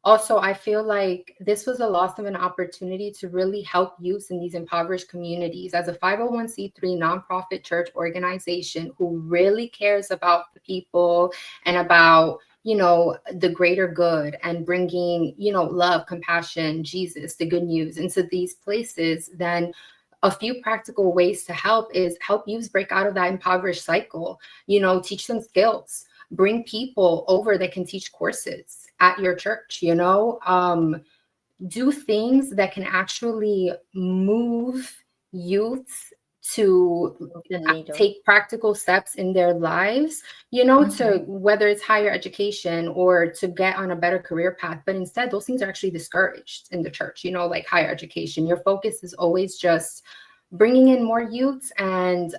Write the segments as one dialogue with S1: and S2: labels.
S1: Also, I feel like this was a loss of an opportunity to really help youth in these impoverished communities. As a 501c3 nonprofit church organization who really cares about the people and about, the greater good and bringing, love, compassion, Jesus, the good news into these places, then a few practical ways to help is help youth break out of that impoverished cycle, teach them skills, bring people over that can teach courses at your church, do things that can actually move youths to
S2: The needle.
S1: take practical steps in their lives, to whether it's higher education or to get on a better career path. But instead, those things are actually discouraged in the church, like higher education. Your focus is always just bringing in more youths and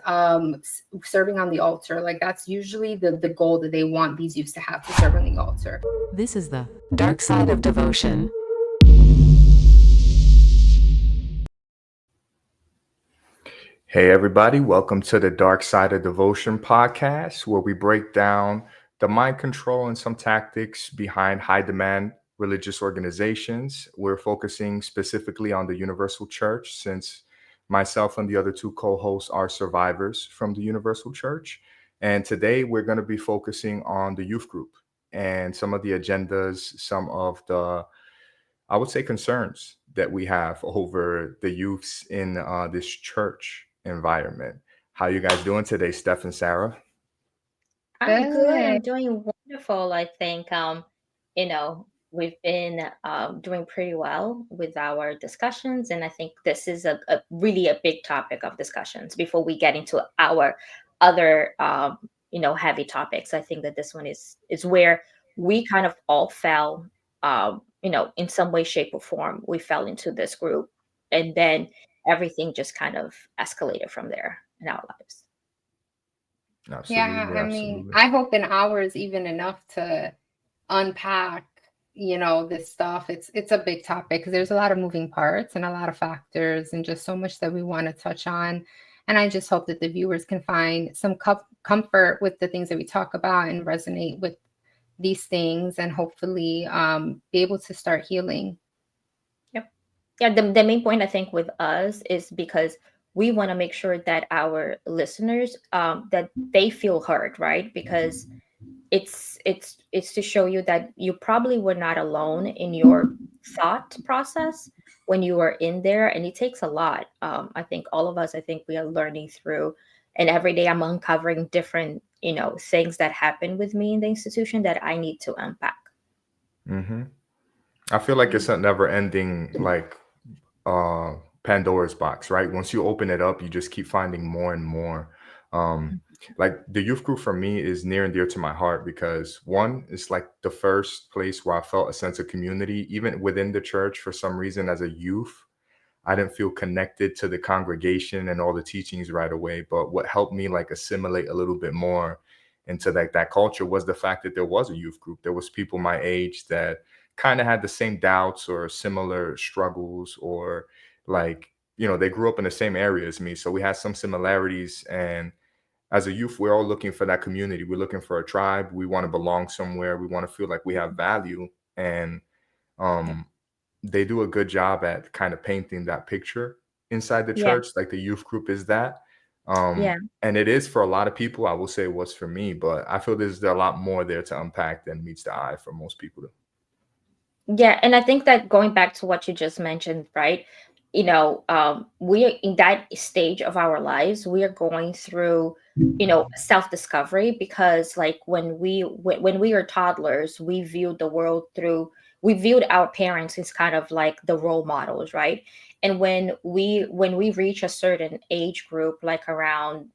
S1: serving on the altar. Like that's usually the goal that they want these youths to have, to serve on the altar.
S3: This is the dark side of devotion.
S4: Hey, everybody, welcome to the Dark Side of Devotion podcast, where we break down the mind control and some tactics behind high demand religious organizations. We're focusing specifically on the Universal Church, since myself and the other two co hosts are survivors from the Universal Church. And today we're going to be focusing on the youth group and some of the agendas, some of the, I would say, concerns that we have over the youths in this church environment. How you guys doing today, Steph and Sarah?
S2: I'm good. I'm
S1: Good.
S2: doing wonderful. I think we've been doing pretty well with our discussions, and I think this is a really a big topic of discussions before we get into our other heavy topics. I think that this one is where we kind of all fell, in some way, shape, or form. We fell into this group, and then everything just kind of escalated from there in our lives.
S1: Yeah,
S4: Absolutely,
S1: I mean,
S4: absolutely.
S1: I hope an hour is even enough to unpack, this stuff. It's a big topic because there's a lot of moving parts and a lot of factors and just so much that we want to touch on. And I just hope that the viewers can find some comfort with the things that we talk about and resonate with these things and hopefully be able to start healing.
S2: Yep. Yeah, the main point I think with us is because we want to make sure that our listeners that they feel heard, right? Because it's to show you that you probably were not alone in your thought process when you were in there, and it takes a lot. I think all of us, I think we are learning through, and every day I'm uncovering different things that happen with me in the institution that I need to unpack.
S4: hmm I feel like it's a never ending, like, uh Pandora's box, right? Once you open it up, you just keep finding more and more. Um like the youth group for me is near and dear to my heart because one, it's like the first place where I felt a sense of community, even within the church. For some reason, as a youth, I didn't feel connected to the congregation and all the teachings right away. But what helped me like assimilate a little bit more into that culture was the fact that there was a youth group. There was people my age that kind of had the same doubts or similar struggles, or like, they grew up in the same area as me. So we had some similarities. And as a youth, we're all looking for that community. We're looking for a tribe. We want to belong somewhere. We want to feel like we have value. And
S2: Yeah.
S4: um they do a good job at kind of painting that picture inside the
S2: Yeah.
S4: church, like the youth group is that.
S2: Yeah.
S4: And it is for a lot of people. I will say it was for me, but I feel there's a lot more there to unpack than meets the eye for most people.
S2: Yeah, and I think that going back to what you just mentioned, right? We are in that stage of our lives. We are going through, self-discovery because, like, when we are toddlers, we viewed our parents as kind of like the role models, right? And when we reach a certain age group, like around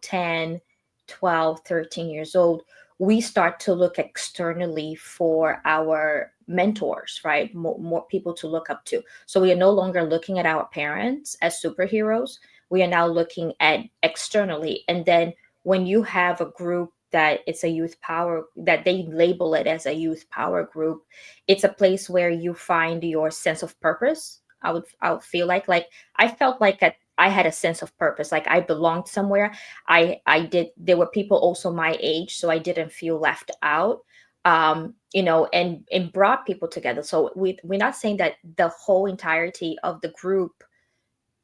S2: 10, 12, 13 years old, we start to look externally for our mentors, right? More people to look up to. So we are no longer looking at our parents as superheroes. We are now looking at externally. And then when you have a group that it's a youth power, that they label it as a youth power group, it's a place where you find your sense of purpose. I would feel like I felt like I had a sense of purpose, like I belonged somewhere. I did. There were people also my age, so I didn't feel left out. and brought people together. So we're not saying that the whole entirety of the group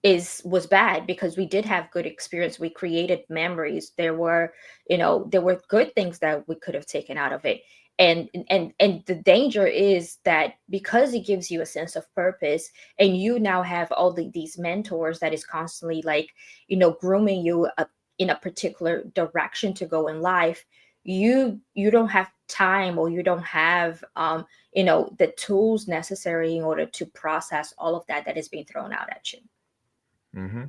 S2: was bad, because we did have good experience. We created memories. There were good things that we could have taken out of it. And the danger is that because it gives you a sense of purpose, and you now have all these mentors that is constantly grooming you in a particular direction to go in life, you don't have time, or you don't have the tools necessary in order to process all of that is being thrown out at you.
S4: Mm-hmm.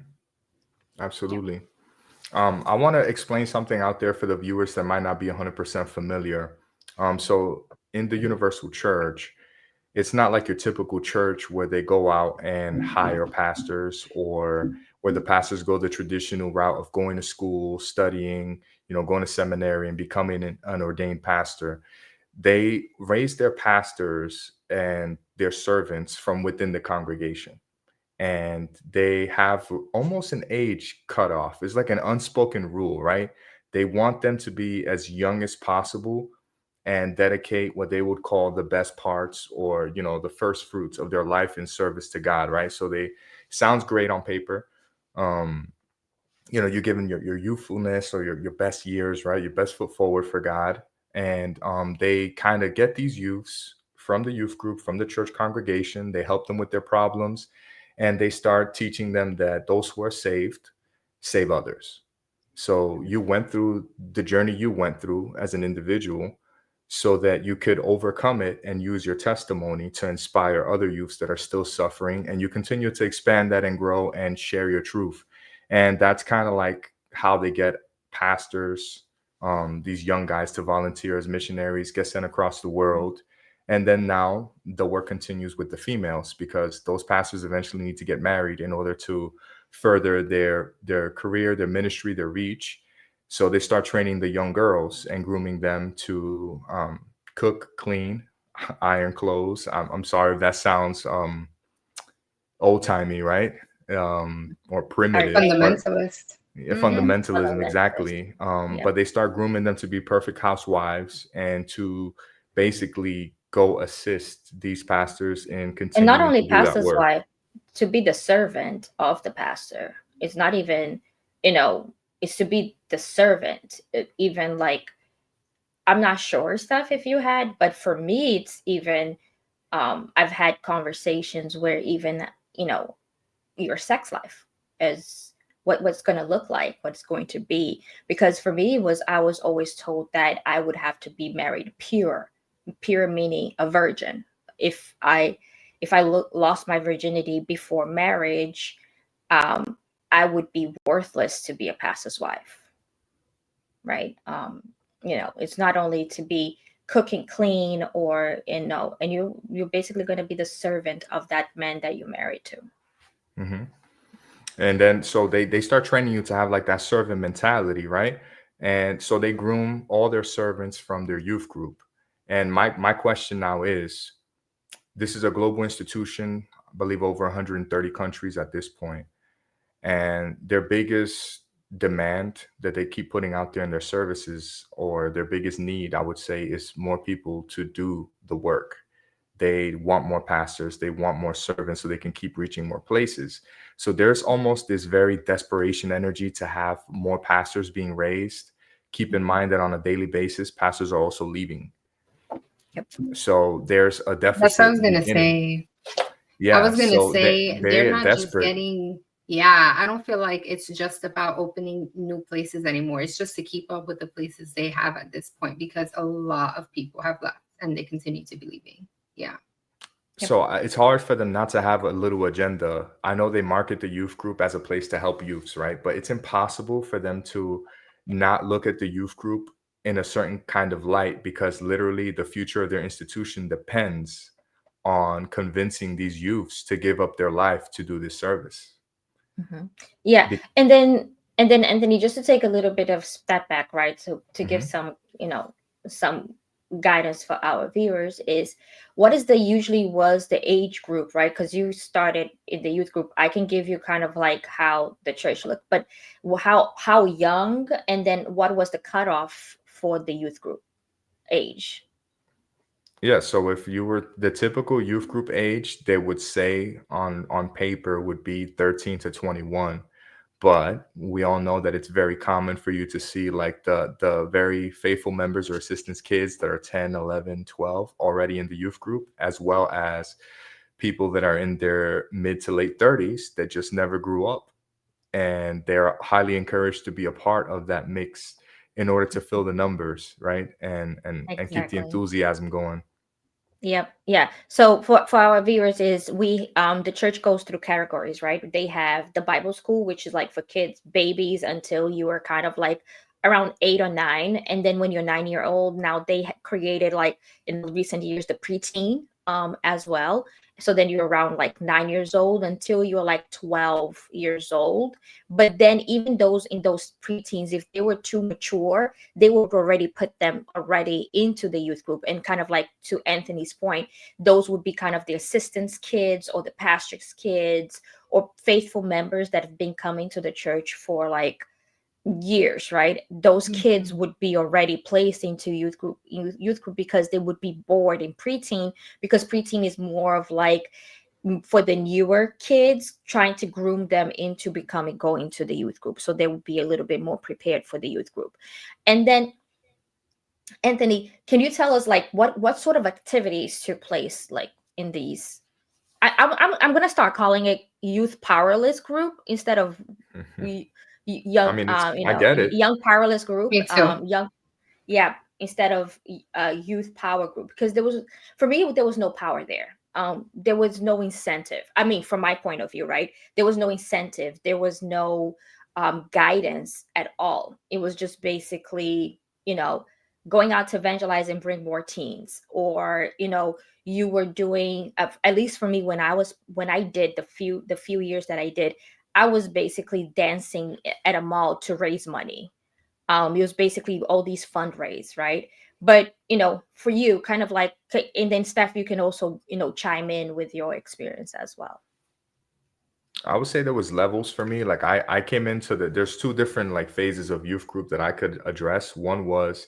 S4: Absolutely. I want to explain something out there for the viewers that might not be 100% familiar. So in the Universal Church, it's not like your typical church where they go out and hire pastors, or where the pastors go the traditional route of going to school, studying, going to seminary and becoming an ordained pastor. They raise their pastors and their servants from within the congregation, and they have almost an age cutoff. It's like an unspoken rule, right? They want them to be as young as possible and dedicate what they would call the best parts, or the first fruits of their life in service to God, right? So they sounds great on paper. um you're giving your youthfulness, or your best years, right? Your best foot forward for God. And they kind of get these youths from the youth group, from the church congregation. They help them with their problems, and they start teaching them that those who are saved save others. So you went through the journey you went through as an individual, so that you could overcome it and use your testimony to inspire other youths that are still suffering, and you continue to expand that and grow and share your truth. And that's kind of like how they get pastors, these young guys, to volunteer as missionaries, get sent across the world. And then now the work continues with the females, because those pastors eventually need to get married in order to further their career, their ministry, their reach. So they start training the young girls and grooming them to cook, clean, iron clothes. I'm sorry if that sounds old timey, right? Or primitive, but
S1: Fundamentalist.
S4: yeah,
S1: Hmm.
S4: fundamentalism, exactly.
S2: Yeah.
S4: But they start grooming them to be perfect housewives, and to basically go assist these pastors in
S2: And not
S4: continuing to
S2: only
S4: do that
S2: pastor's
S4: work.
S2: wife, to be the servant of the pastor. It's not even, you know, it's to be the servant. Even like, I'm not sure, stuff if you had, but for me, it's even, I've had conversations where even, your sex life is what's going to look like, what's going to be. Because for me, I was always told that I would have to be married pure meaning a virgin. If i if i lost my virginity before marriage, um I would be worthless to be a pastor's wife, right? It's not only to be cooking clean, or and you're basically going to be the servant of that man that you're married to.
S4: Hmm. And then so they start training you to have like that servant mentality, right? And so they groom all their servants from their youth group. And my question now is, this is a global institution, I believe over 130 countries at this point. And their biggest demand that they keep putting out there in their services, or their biggest need, I would say, is more people to do the work. They want more pastors, they want more servants, so they can keep reaching more places. So there's almost this very desperation energy to have more pastors being raised. Keep in mind that on a daily basis, pastors are also leaving.
S2: Yep.
S4: So there's a
S1: That's what I was
S4: deficit
S1: gonna
S4: beginning.
S1: say. I
S4: Yeah,
S1: was gonna
S4: so
S1: say they're
S4: they're
S1: not just
S4: desperate.
S1: getting, yeah, I don't feel like it's just about opening new places anymore. It's just to keep up with the places they have at this point, because a lot of people have left and they continue to be leaving. Yeah.
S2: Yep.
S4: So it's hard for them not to have a little agenda. I know they market the youth group as a place to help youths, right? But it's impossible for them to not look at the youth group in a certain kind of light, because literally the future of their institution depends on convincing these youths to give up their life to do this service.
S2: Mhm. Yeah,
S4: Be-
S2: and then Anthony, just to take a little bit of step back, right? So to give
S4: Mhm.
S2: some guidance for our viewers is, what is the usually was the age group, right? Because you started in the youth group. I can give you kind of like how the church looked, but how young, and then what was the cutoff for the youth group age?
S4: Yeah, so if you were the typical youth group age, they would say on paper would be 13 to 21. But we all know that it's very common for you to see like the very faithful members or assistants kids that are 10, 11, 12 already in the youth group, as well as people that are in their mid to late 30s that just never grew up, and they're highly encouraged to be a part of that mix in order to fill the numbers, right? And keep the
S2: Exactly.
S4: enthusiasm going.
S2: Yep. Yeah. So for our viewers is we the church goes through categories, right? They have the Bible school, which is like for kids, babies until you are kind of like around 8 or 9. And then when you're 9 year old, now they created like in recent years the preteen as well. So then you're around like 9 years old until you're like 12 years old. But then even those in those preteens, if they were too mature, they would already put them already into the youth group. And kind of like to Anthony's point, those would be kind of the assistants kids or the pastor's kids or faithful members that have been coming to the church for like years, right? Those kids
S1: Mhm.
S2: would be already placed into youth group because they would be bored in preteen, because preteen is more of like for the newer kids, trying to groom them into becoming going to the youth group, so they would be a little bit more prepared for the youth group. And then Anthony, can you tell us like what sort of activities took place like in these? I'm gonna start calling it youth powerless group instead of y-
S4: I
S2: young
S4: mean, it's I get it.
S2: young powerless group,
S1: Me too.
S2: young, yeah, instead of youth power group, because there was, for me there was no power there. There was no incentive, I mean from my point of view, right? There was no incentive, there was no guidance at all. It was just basically, you know, going out to evangelize and bring more teens, or you were doing, at least for me, when I did the few years that I did, I was basically dancing at a mall to raise money. It was basically all these fundraise, right? But for you, kind of like, and then Steph, you can also chime in with your experience as well.
S4: I would say there was levels for me. Like I came into there's two different like phases of youth group that I could address. One was,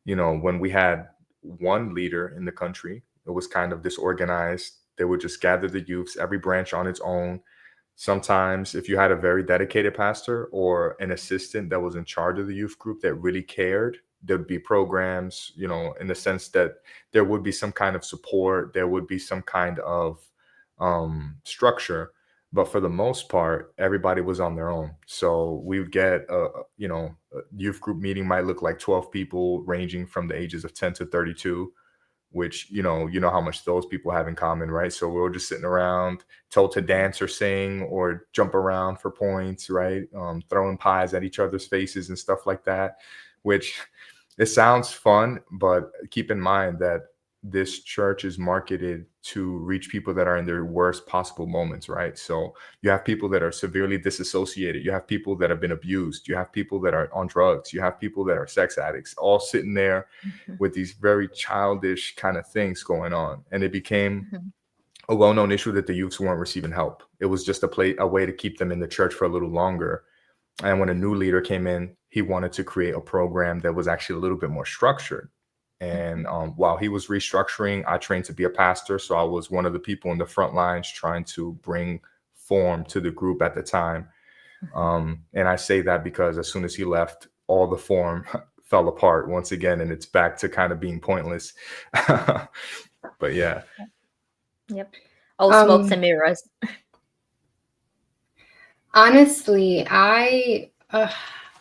S4: when we had one leader in the country, it was kind of disorganized. They would just gather the youths, every branch on its own. Sometimes, if you had a very dedicated pastor or an assistant that was in charge of the youth group that really cared, there'd be programs, in the sense that there would be some kind of support, there would be some kind of structure. But for the most part, everybody was on their own. So we would get a youth group meeting might look like 12 people ranging from the ages of 10 to 32, which you know how much those people have in common, right? So we were just sitting around, told to dance or sing or jump around for points, right? Throwing pies at each other's faces and stuff like that, which it sounds fun, but keep in mind that this church is marketed to reach people that are in their worst possible moments, right? So you have people that are severely disassociated, you have people that have been abused, you have people that are on drugs, you have people that are sex addicts, all sitting there
S2: Mhm,
S4: with these very childish kind of things going on. And it became
S2: mhm,
S4: a well-known issue that the youths weren't receiving help. It was just a way to keep them in the church for a little longer. And when a new leader came in, he wanted to create a program that was actually a little bit more structured. And
S2: mhm,
S4: while he was restructuring, I trained to be a pastor. So I was one of the people in the front lines trying to bring form to the group at the time.
S2: mhm.
S4: And I say that because as soon as he left, all the form fell apart once again, and it's back to kind of being pointless. But yeah,
S2: Yep. All smokes
S1: Um,
S2: and mirrors.
S1: Honestly, I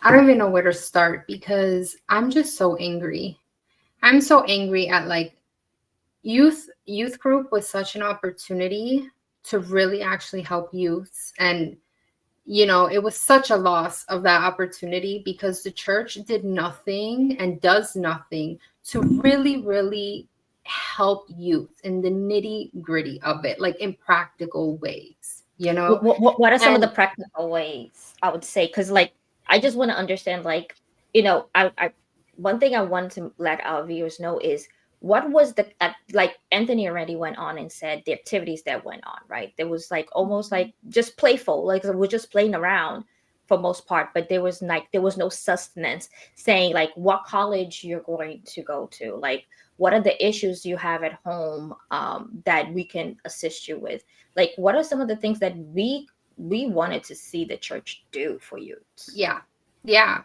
S1: don't even know where to start because I'm just so angry. I'm so angry at like youth group was such an opportunity to really actually help youths, and it was such a loss of that opportunity because the church did nothing and does nothing to really, really help youth in the nitty gritty of it, like in practical ways,
S2: What are some of the
S1: And
S2: practical ways, I would say? Because like I just want to understand, like, I one thing I want to let our viewers know is what was the like Anthony already went on and said the activities that went on, right? There was like almost like just playful, like we're just playing around for most part, but there was no sustenance saying like what college you're going to go to, like what are the issues you have at home that we can assist you with? Like, what are some of the things that we wanted to see the church do for youth?
S1: Yeah,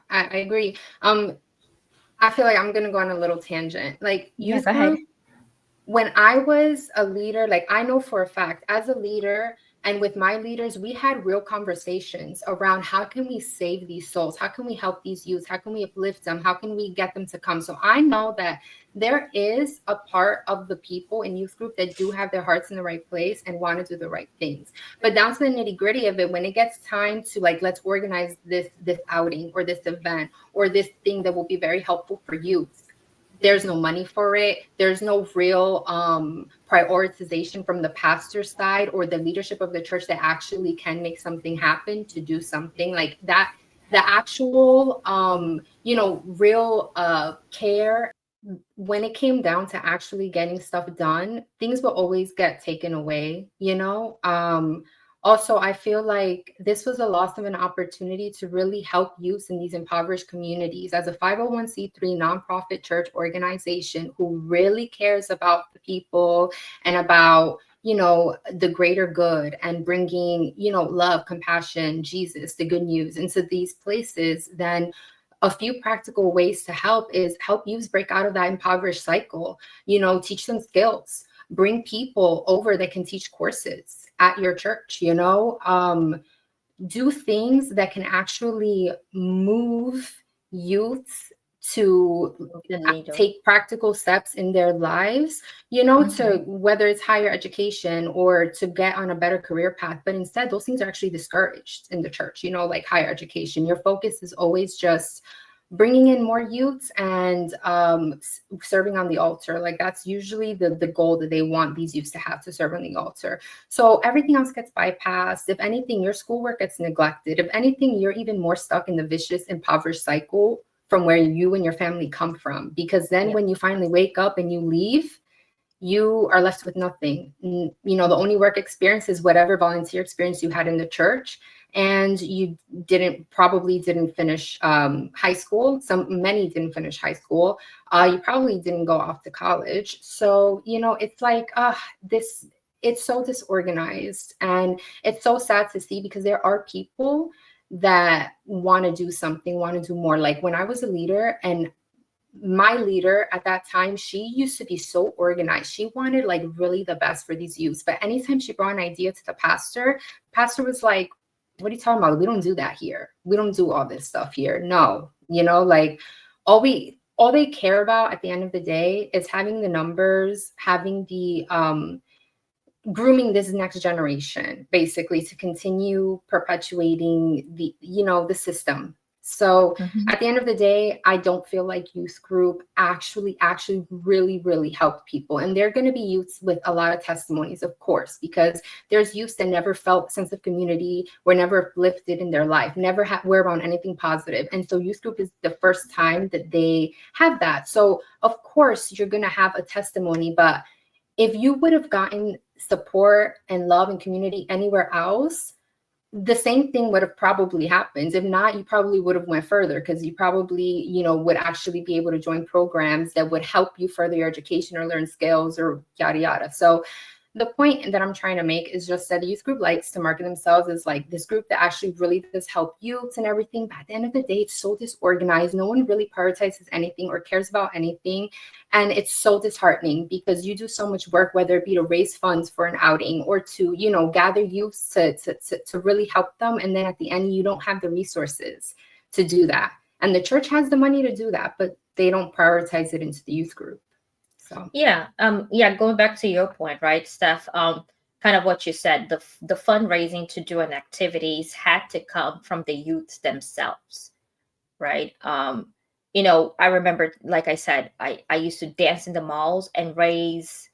S1: I agree. I feel like I'm gonna go on a little tangent. Like youth
S2: Go ahead.
S1: group, when I was a leader, like I know for a fact, as a leader and with my leaders, we had real conversations around how can we save these souls? How can we help these youth? How can we uplift them? How can we get them to come? So I know that there is a part of the people in youth group that do have their hearts in the right place and want to do the right things. But down to the nitty gritty of it, when it gets time to like, let's organize this outing or this event or this thing that will be very helpful for youth, there's no money for it. There's no real prioritization from the pastor's side or the leadership of the church that actually can make something happen to do something like that. The actual, real care, when it came down to actually getting stuff done, things will always get taken away, Also, I feel like this was a loss of an opportunity to really help youth in these impoverished communities. As a 501c3 nonprofit church organization who really cares about the people and about, the greater good and bringing, love, compassion, Jesus, the good news into these places, then a few practical ways to help is help youth break out of that impoverished cycle, teach them skills, bring people over that can teach courses at your church, do things that can actually move youths to take practical steps in their lives, to whether it's higher education or to get on a better career path. But instead, those things are actually discouraged in the church, like higher education. Your focus is always just bringing in more youths and serving on the altar. Like that's usually the goal that they want these youths to have, to serve on the altar. So everything else gets bypassed. If anything, your schoolwork gets neglected. If anything, you're even more stuck in the vicious, impoverished cycle from where you and your family come from. Because then when you finally wake up and you leave, you are left with nothing. The only work experience is whatever volunteer experience you had in the church. And you probably didn't finish high school. Many didn't finish high school. You probably didn't go off to college. So, it's like it's so disorganized, and it's so sad to see, because there are people that want to do something, want to do more. Like when I was a leader, and my leader at that time, she used to be so organized. She wanted like really the best for these youths. But anytime she brought an idea to the pastor was like, what are you talking about? We don't do that here. We don't do all this stuff here. No, like all they care about at the end of the day is having the numbers, having the grooming this next generation, basically, to continue perpetuating the system. So at the end of the day, I don't feel like youth group actually really, really helped people. And they're going to be youths with a lot of testimonies, of course, because there's youths that never felt a sense of community, were never uplifted in their life, never were around anything positive. And so youth group is the first time that they have that. So of course you're going to have a testimony, but if you would have gotten support and love and community anywhere else, the same thing would have probably happened. If not, you probably would have went further, because you probably, would actually be able to join programs that would help you further your education or learn skills or yada, yada. So the point that I'm trying to make is just that the youth group likes to market themselves as like this group that actually really does help youths and everything. But at the end of the day, it's so disorganized. No one really prioritizes anything or cares about anything. And it's so disheartening, because you do so much work, whether it be to raise funds for an outing or to, gather youths to really help them. And then at the end, you don't have the resources to do that. And the church has the money to do that, but they don't prioritize it into the youth group. So.
S2: Going back to your point, right, Steph, kind of what you said, the fundraising to do an activities had to come from the youths themselves, right? I remember, like I said, I used to dance in the malls and raise,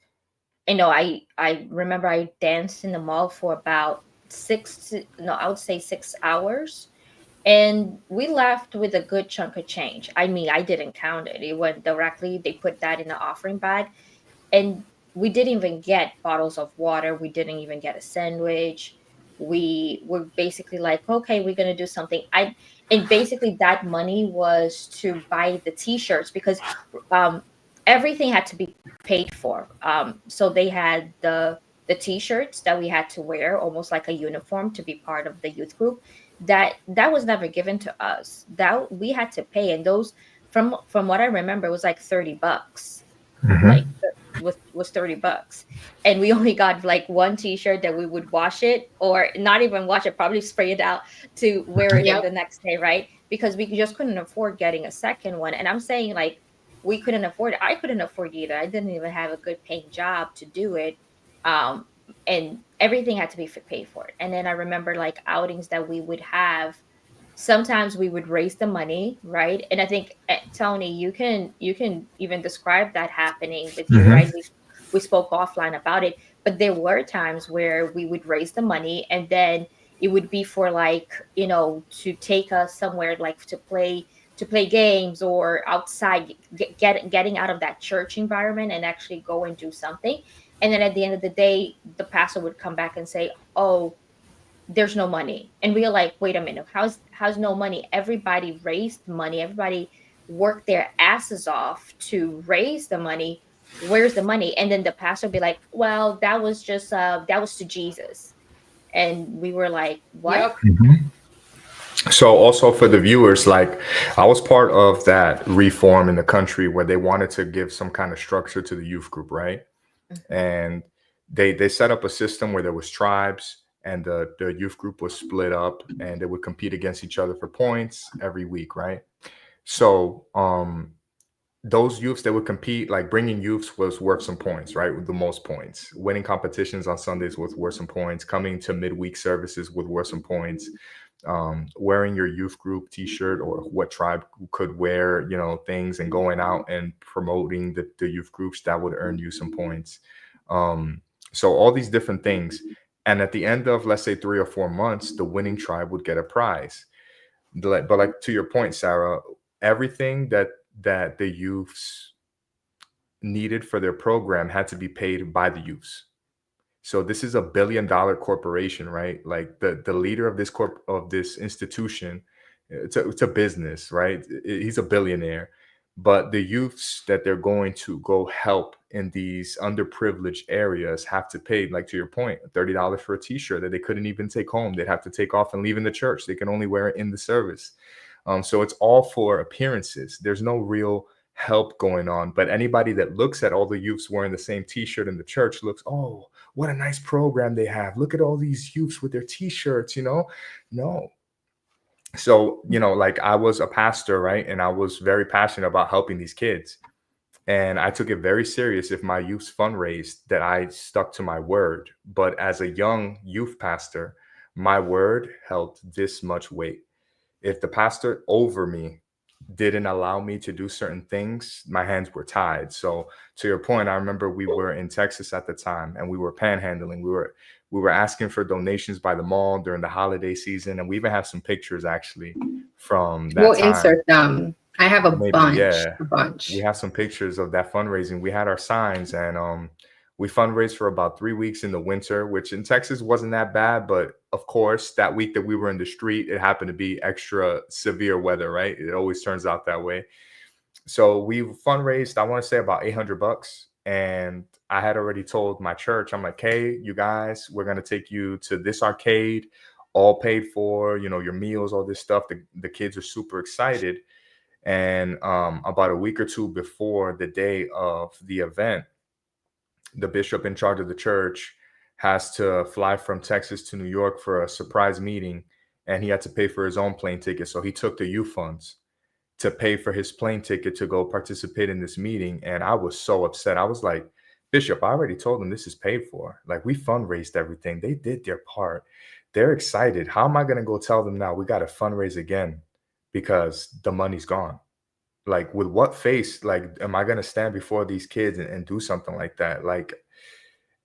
S2: I remember I danced in the mall for about 6 hours. And we left with a good chunk of change. I mean, I didn't count it. It went directly, they put that in the offering bag. And we didn't even get bottles of water. We didn't even get a sandwich. We were basically like, okay, we're going to do something. And basically that money was to buy the t-shirts, because everything had to be paid for. So they had the t-shirts that we had to wear, almost like a uniform, to be part of the youth group. That was never given to us. That we had to pay, and those, from what I remember, was like $30. Like, was $30, and we only got like one t-shirt that we would wash it, or not even wash it, probably spray it out to wear it the next day, right? Because we just couldn't afford getting a second one. And I'm saying, like, we couldn't afford it. I couldn't afford it either. I didn't even have a good paying job to do it. And everything had to be paid for. And then I remember, like, outings that we would have, sometimes we would raise the money, right? And I think, Tony, you can even describe that happening with you, right? We spoke offline about it, but there were times where we would raise the money, and then it would be for, like, to take us somewhere, like to play games, or outside, getting out of that church environment and actually go and do something. And then at the end of the day, the pastor would come back and say, "Oh, there's no money." And we are like, "Wait a minute, how's no money? Everybody raised money. Everybody worked their asses off to raise the money. Where's the money?" And then the pastor would be like, "Well, that was just that was to Jesus." And we were like, "What?"
S1: Yep.
S4: So also for the viewers, like, I was part of that reform in the country where they wanted to give some kind of structure to the youth group, right? And they set up a system where there was tribes, and the youth group was split up, and they would compete against each other for points every week, right? So those youths that would compete, like bringing youths was worth some points, right? With the most points. Winning competitions on Sundays was worth some points. Coming to midweek services was worth some points. Wearing your youth group t-shirt, or what tribe could wear, things, and going out and promoting the youth groups, that would earn you some points. So all these different things. And at the end of, let's say, 3 or 4 months, the winning tribe would get a prize. But like, to your point, Sarah, everything that the youths needed for their program had to be paid by the youths. So this is $1 billion corporation, right? Like, the leader of this institution, it's a business, right? He's a billionaire, but the youths that they're going to go help in these underprivileged areas have to pay, like, to your point, $30 for a t-shirt that they couldn't even take home. They'd have to take off and leave in the church. They can only wear it in the service. So it's all for appearances. There's no real help going on. But anybody that looks at all the youths wearing the same t-shirt in the church looks, "Oh, what a nice program they have. Look at all these youths with their t-shirts, No. So, like, I was a pastor, right? And I was very passionate about helping these kids. And I took it very serious if my youths fundraised, that I stuck to my word. But as a young youth pastor, my word held this much weight. If the pastor over me didn't allow me to do certain things, my hands were tied. So to your point, I remember we were in Texas at the time, and we were panhandling. We were asking for donations by the mall during the holiday season, and we even have some pictures actually from that
S1: We'll
S4: time.
S1: insert them. I have a bunch.
S4: Yeah.
S1: A bunch.
S4: We have some pictures of that fundraising. We had our signs, and we fundraised for about 3 weeks in the winter, which in Texas wasn't that bad. But of course, that week that we were in the street, it happened to be extra severe weather, right? It always turns out that way. So we fundraised, I want to say, about $800. And I had already told my church, I'm like, "Hey, you guys, we're going to take you to this arcade, all paid for, your meals, all this stuff." The kids are super excited. And about a week or two before the day of the event, the bishop in charge of the church has to fly from Texas to New York for a surprise meeting, and he had to pay for his own plane ticket. So he took the youth funds to pay for his plane ticket to go participate in this meeting. And I was so upset. I was like, "Bishop, I already told them this is paid for. Like, we fundraised everything. They did their part. They're excited. How am I going to go tell them now we got to fundraise again because the money's gone? Like, with what face, like, am I going to stand before these kids and do something like that?" Like,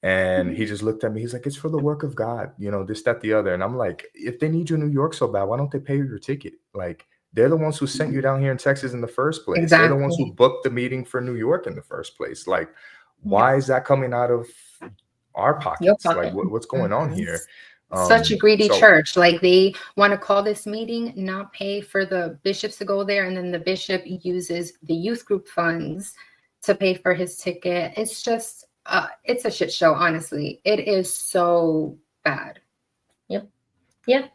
S4: and he just looked at me. He's like, "It's for the work of God, this, that, the other." And I'm like, if they need you in New York so bad, why don't they pay your ticket? Like, they're the ones who sent you down here in Texas in the first place.
S1: Exactly.
S4: They're the ones who booked the meeting for New York in the first place. Like, why is that coming out of our pockets?
S2: Your pocket.
S4: Like, what's going on here?
S1: Such a greedy church. Like, they want to call this meeting, not pay for the bishops to go there, and then the bishop uses the youth group funds to pay for his ticket. It's just, it's a shit show, honestly. It is so bad.
S2: Yep. Yeah.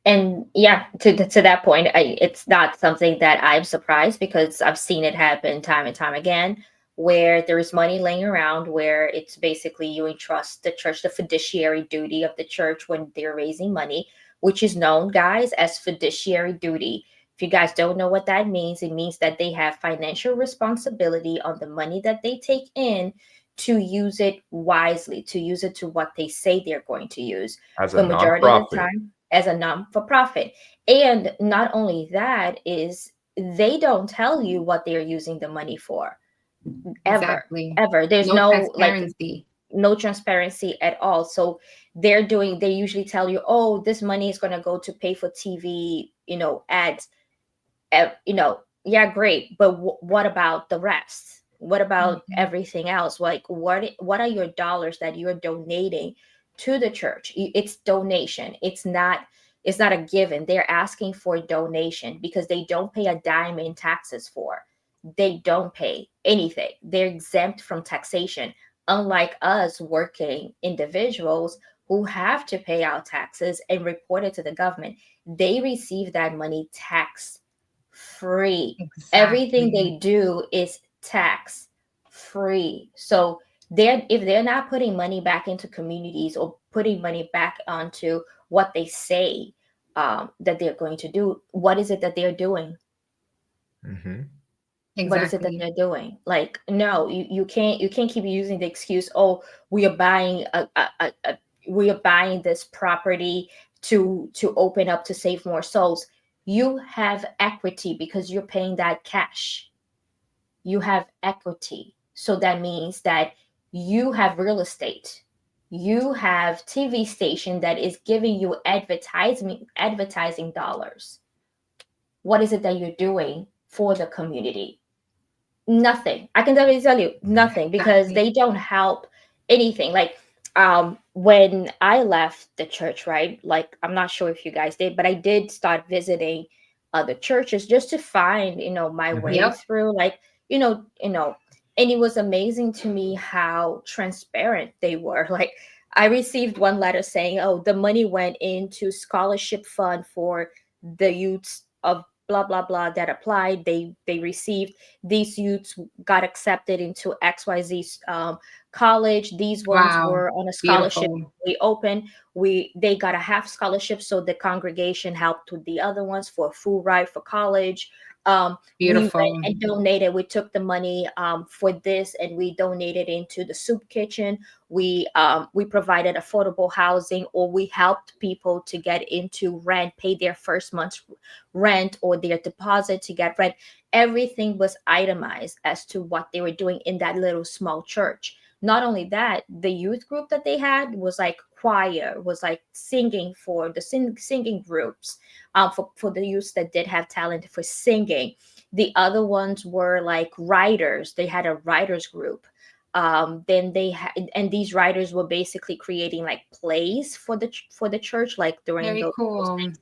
S2: And yeah, to that point, it's not something that I'm surprised, because I've seen it happen time and time again, where there is money laying around, where it's basically you entrust the church, the fiduciary duty of the church when they're raising money, which is known, guys, as fiduciary duty. If you guys don't know what that means, it means that they have financial responsibility on the money that they take in, to use it wisely, to use it to what they say they're going to use.
S4: As a
S2: The majority of the
S4: nonprofit.
S2: time, as a non-for-profit. And not only that, is they don't tell you what they're using the money for, ever.
S1: Exactly.
S2: There's
S1: No
S2: no, like,
S1: transparency.
S2: no transparency at all. So they usually tell you, oh, this money is going to go to pay for TV, ads. Yeah, great, but what about the rest? What about everything else? Like, what are your dollars that you're donating to the church? It's donation. It's not a given. They're asking for donation, because they don't pay a dime in taxes for. They don't pay anything. They're exempt from taxation, unlike us working individuals who have to pay our taxes and report it to the government. They receive that money tax free. Everything
S1: Exactly.
S2: they do is tax free. So if they're not putting money back into communities, or putting money back onto what they say that they're going to do, what is it that they're doing?
S4: Mm-hmm.
S2: What is it that
S1: Exactly.
S2: they're doing? Like, no, you can't keep using the excuse, oh, we are buying we are buying this property to open up, to save more souls. You have equity because you're paying that cash. You have equity, so that means that you have real estate. You have TV station that is giving you advertising dollars. What is it that you're doing for the community? Nothing. I can definitely tell you nothing, because
S1: Exactly.
S2: they don't help anything. Like, when I left the church, right? Like, I'm not sure if you guys did, but I did start visiting other churches, just to find, my
S4: Mm-hmm.
S2: way
S1: Yep.
S2: through. Like, and it was amazing to me how transparent they were. Like, I received one letter saying, oh, the money went into scholarship fund for the youths of blah blah blah that applied. They received, these youths got accepted into XYZ college. These ones
S1: Wow.
S2: were on a scholarship.
S1: Beautiful.
S2: We opened, they got a half scholarship, so the congregation helped with the other ones for a full ride for college. We went
S1: Beautiful.
S2: and donated. We took the money for this, and we donated into the soup kitchen. We provided affordable housing, or we helped people to get into rent, pay their first month's rent, or their deposit to get rent. Everything was itemized as to what they were doing in that little small church. Not only that, the youth group that they had was like choir, was like singing for the singing groups, for the youths that did have talent for singing. The other ones were like writers. They had a writers group. Then they had, and these writers were basically creating like plays for the church, like during
S1: Very
S2: those
S1: cool.
S2: things.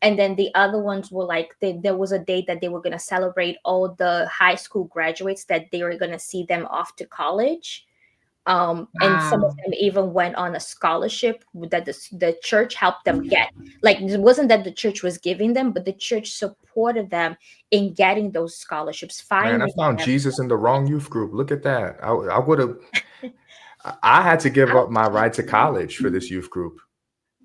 S2: And then the other ones were like, there was a date that they were going to celebrate all the high school graduates, that they were going to see them off to college. And some of
S1: Wow.
S2: them even went on a scholarship that the church helped them get. Like, it wasn't that the church was giving them, but the church supported them in getting those scholarships,
S4: Man, I
S2: finding
S4: found
S2: them.
S4: Jesus in the wrong youth group. Look at that. I would have. I had to give up my ride to college for this youth group.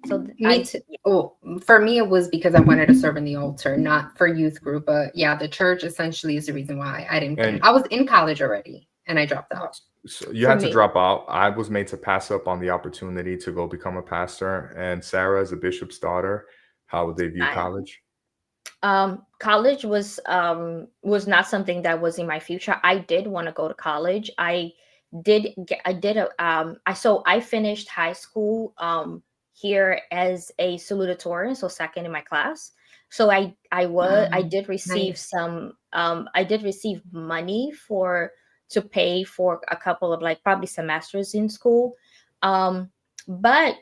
S2: So
S1: Me too. Oh, for me, it was because I wanted to serve in the altar, not for youth group. But yeah, the church essentially is the reason why I didn't.
S4: And
S1: I was in college already, and I dropped out.
S4: so you
S2: for
S4: had to
S2: me,
S4: drop out. I was made to pass up on the opportunity to go become a pastor. And Sarah, as a bishop's daughter, how would they view
S2: I
S4: college?
S2: college was not something that was in my future. I did want to go to college. I did a I finished high school here as a salutatorian, so second in my class. So I did receive
S1: Nice.
S2: some I did receive money for to pay for a couple of, like, probably semesters in school. But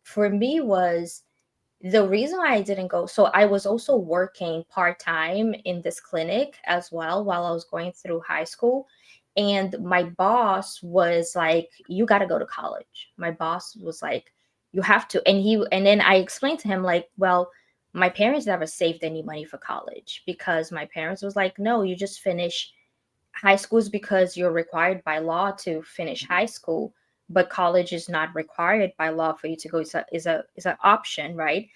S2: for me was the reason why I didn't go. So I was also working part time in this clinic as well while I was going through high school. And my boss was like, you got to go to college. My boss was like, you have to. And then I explained to him, like, well, my parents never saved any money for college, because my parents was like, no, you just finish high school is because you're required by law to finish high school, but college is not required by law for you to go. Is an option, right?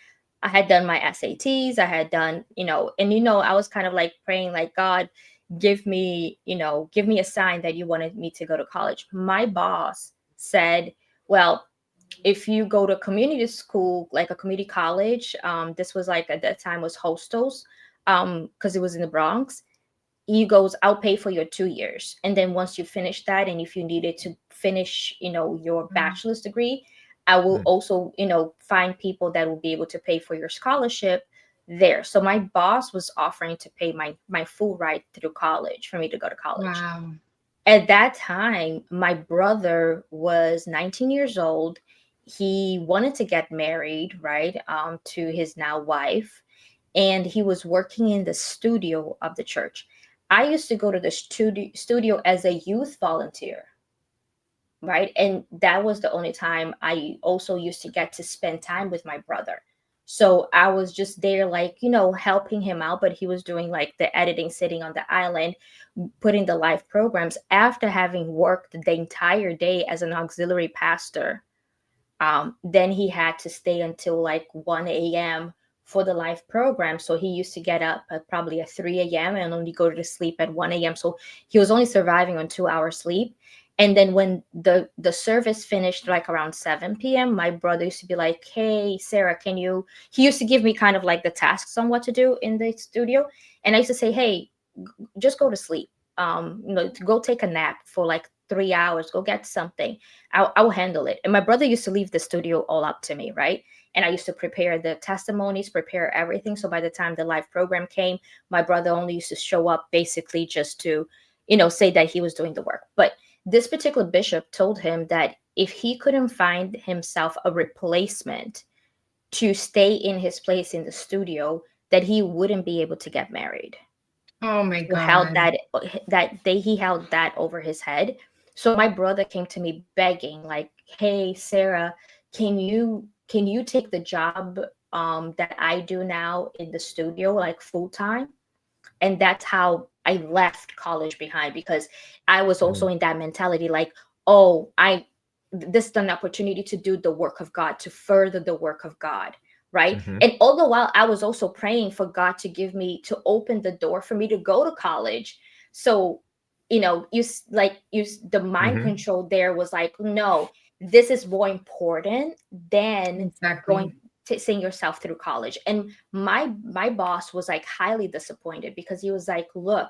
S2: I had done my SATs. I had done, and I was kind of like praying, like, God, give me a sign that you wanted me to go to college. My boss said, well, if you go to community school, like a community college, this was like at that time was hostels, because it was in the Bronx. He goes, I'll pay for your 2 years. And then once you finish that, and if you needed to finish, your bachelor's degree, I will also, find people that will be able to pay for your scholarship there. So my boss was offering to pay my full ride through college for me to go to college.
S1: Wow.
S2: At that time, my brother was 19 years old. He wanted to get married, right, to his now wife, and he was working in the studio of the church. I used to go to the studio as a youth volunteer, right? And that was the only time I also used to get to spend time with my brother. So I was just there, like, helping him out, but he was doing like the editing, sitting on the island, putting the live programs after having worked the entire day as an auxiliary pastor. Then he had to stay until like 1 a.m. for the live program. So he used to get up at probably at 3 a.m. and only go to sleep at 1 a.m. So he was only surviving on 2 hours sleep. And then when the service finished like around 7 p.m., my brother used to be like, hey, Sarah, he used to give me kind of like the tasks on what to do in the studio. And I used to say, hey, just go to sleep. To go take a nap for like 3 hours, go get something. I will handle it. And my brother used to leave the studio all up to me, right? And I used to prepare the testimonies, prepare everything. So by the time the live program came, my brother only used to show up basically just to, say that he was doing the work. But this particular bishop told him that if he couldn't find himself a replacement to stay in his place in the studio, that he wouldn't be able to get married.
S1: Oh my
S2: Who held
S1: God.
S2: he held that over his head. So my brother came to me begging, like, hey, Sarah, can you take the job that I do now in the studio, like full time? And that's how I left college behind, because I was also in that mentality, like, oh, this is an opportunity to do the work of God, to further the work of God, right? And all the while I was also praying for God to open the door for me to go to college. So the mind control there was like, no, this is more important than
S1: Exactly.
S2: going to seeing yourself through college. And my boss was like highly disappointed, because he was like, look,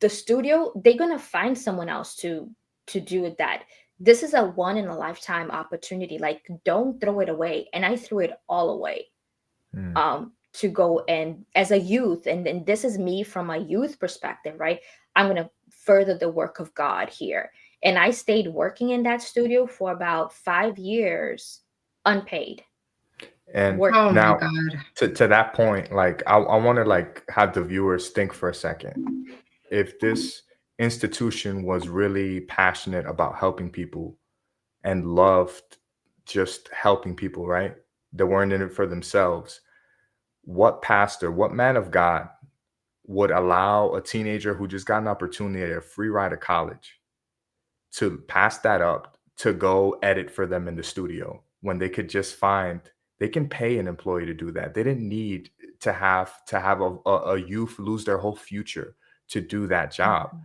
S2: the studio, they're gonna find someone else to do that. This is a one in a lifetime opportunity, like, don't throw it away. And I threw it all away, to go, and as a youth, and this is me from a youth perspective, right? I'm gonna further the work of God here. And I stayed working in that studio for about 5 years, unpaid.
S4: And
S2: Work.
S1: Oh my
S4: now,
S1: God.
S4: to that point, like I want to like have the viewers think for a second. If this institution was really passionate about helping people and loved just helping people, right? They weren't in it for themselves. What pastor, what man of God would allow a teenager who just got an opportunity at a free ride to college to pass that up to go edit for them in the studio, when they could just they can pay an employee to do that. They didn't need to have a youth lose their whole future to do that job.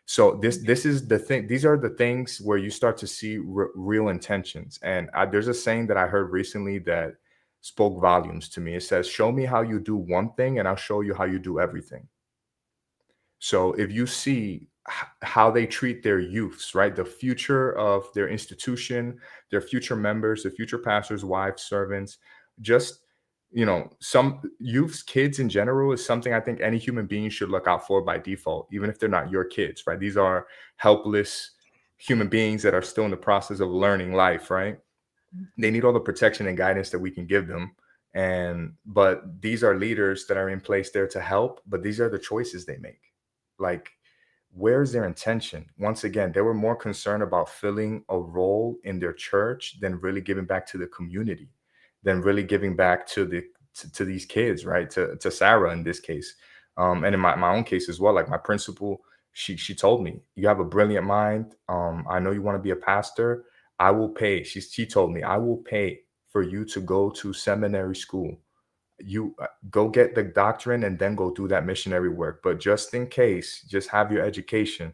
S4: So this is the thing. These are the things where you start to see real intentions. And there's a saying that I heard recently that spoke volumes to me. It says, "Show me how you do one thing, and I'll show you how you do everything." So if you see how they treat their youths, right, the future of their institution, their future members, the future pastors, wives, servants, just some youths, kids in general, is something I think any human being should look out for by default, even if they're not your kids, right? These are helpless human beings that are still in the process of learning life, right? They need all the protection and guidance that we can give them. But these are leaders that are in place there to help, but these are the choices they make. Like, where's their intention? Once again, they were more concerned about filling a role in their church than really giving back to the community, than really giving back to to these kids, right? To Sarah in this case. And in my own case as well, like my principal, she told me, you have a brilliant mind. I know you want to be a pastor. I will pay. She told me, I will pay for you to go to seminary school. You go get the doctrine and then go do that missionary work. But just in case, just have your education.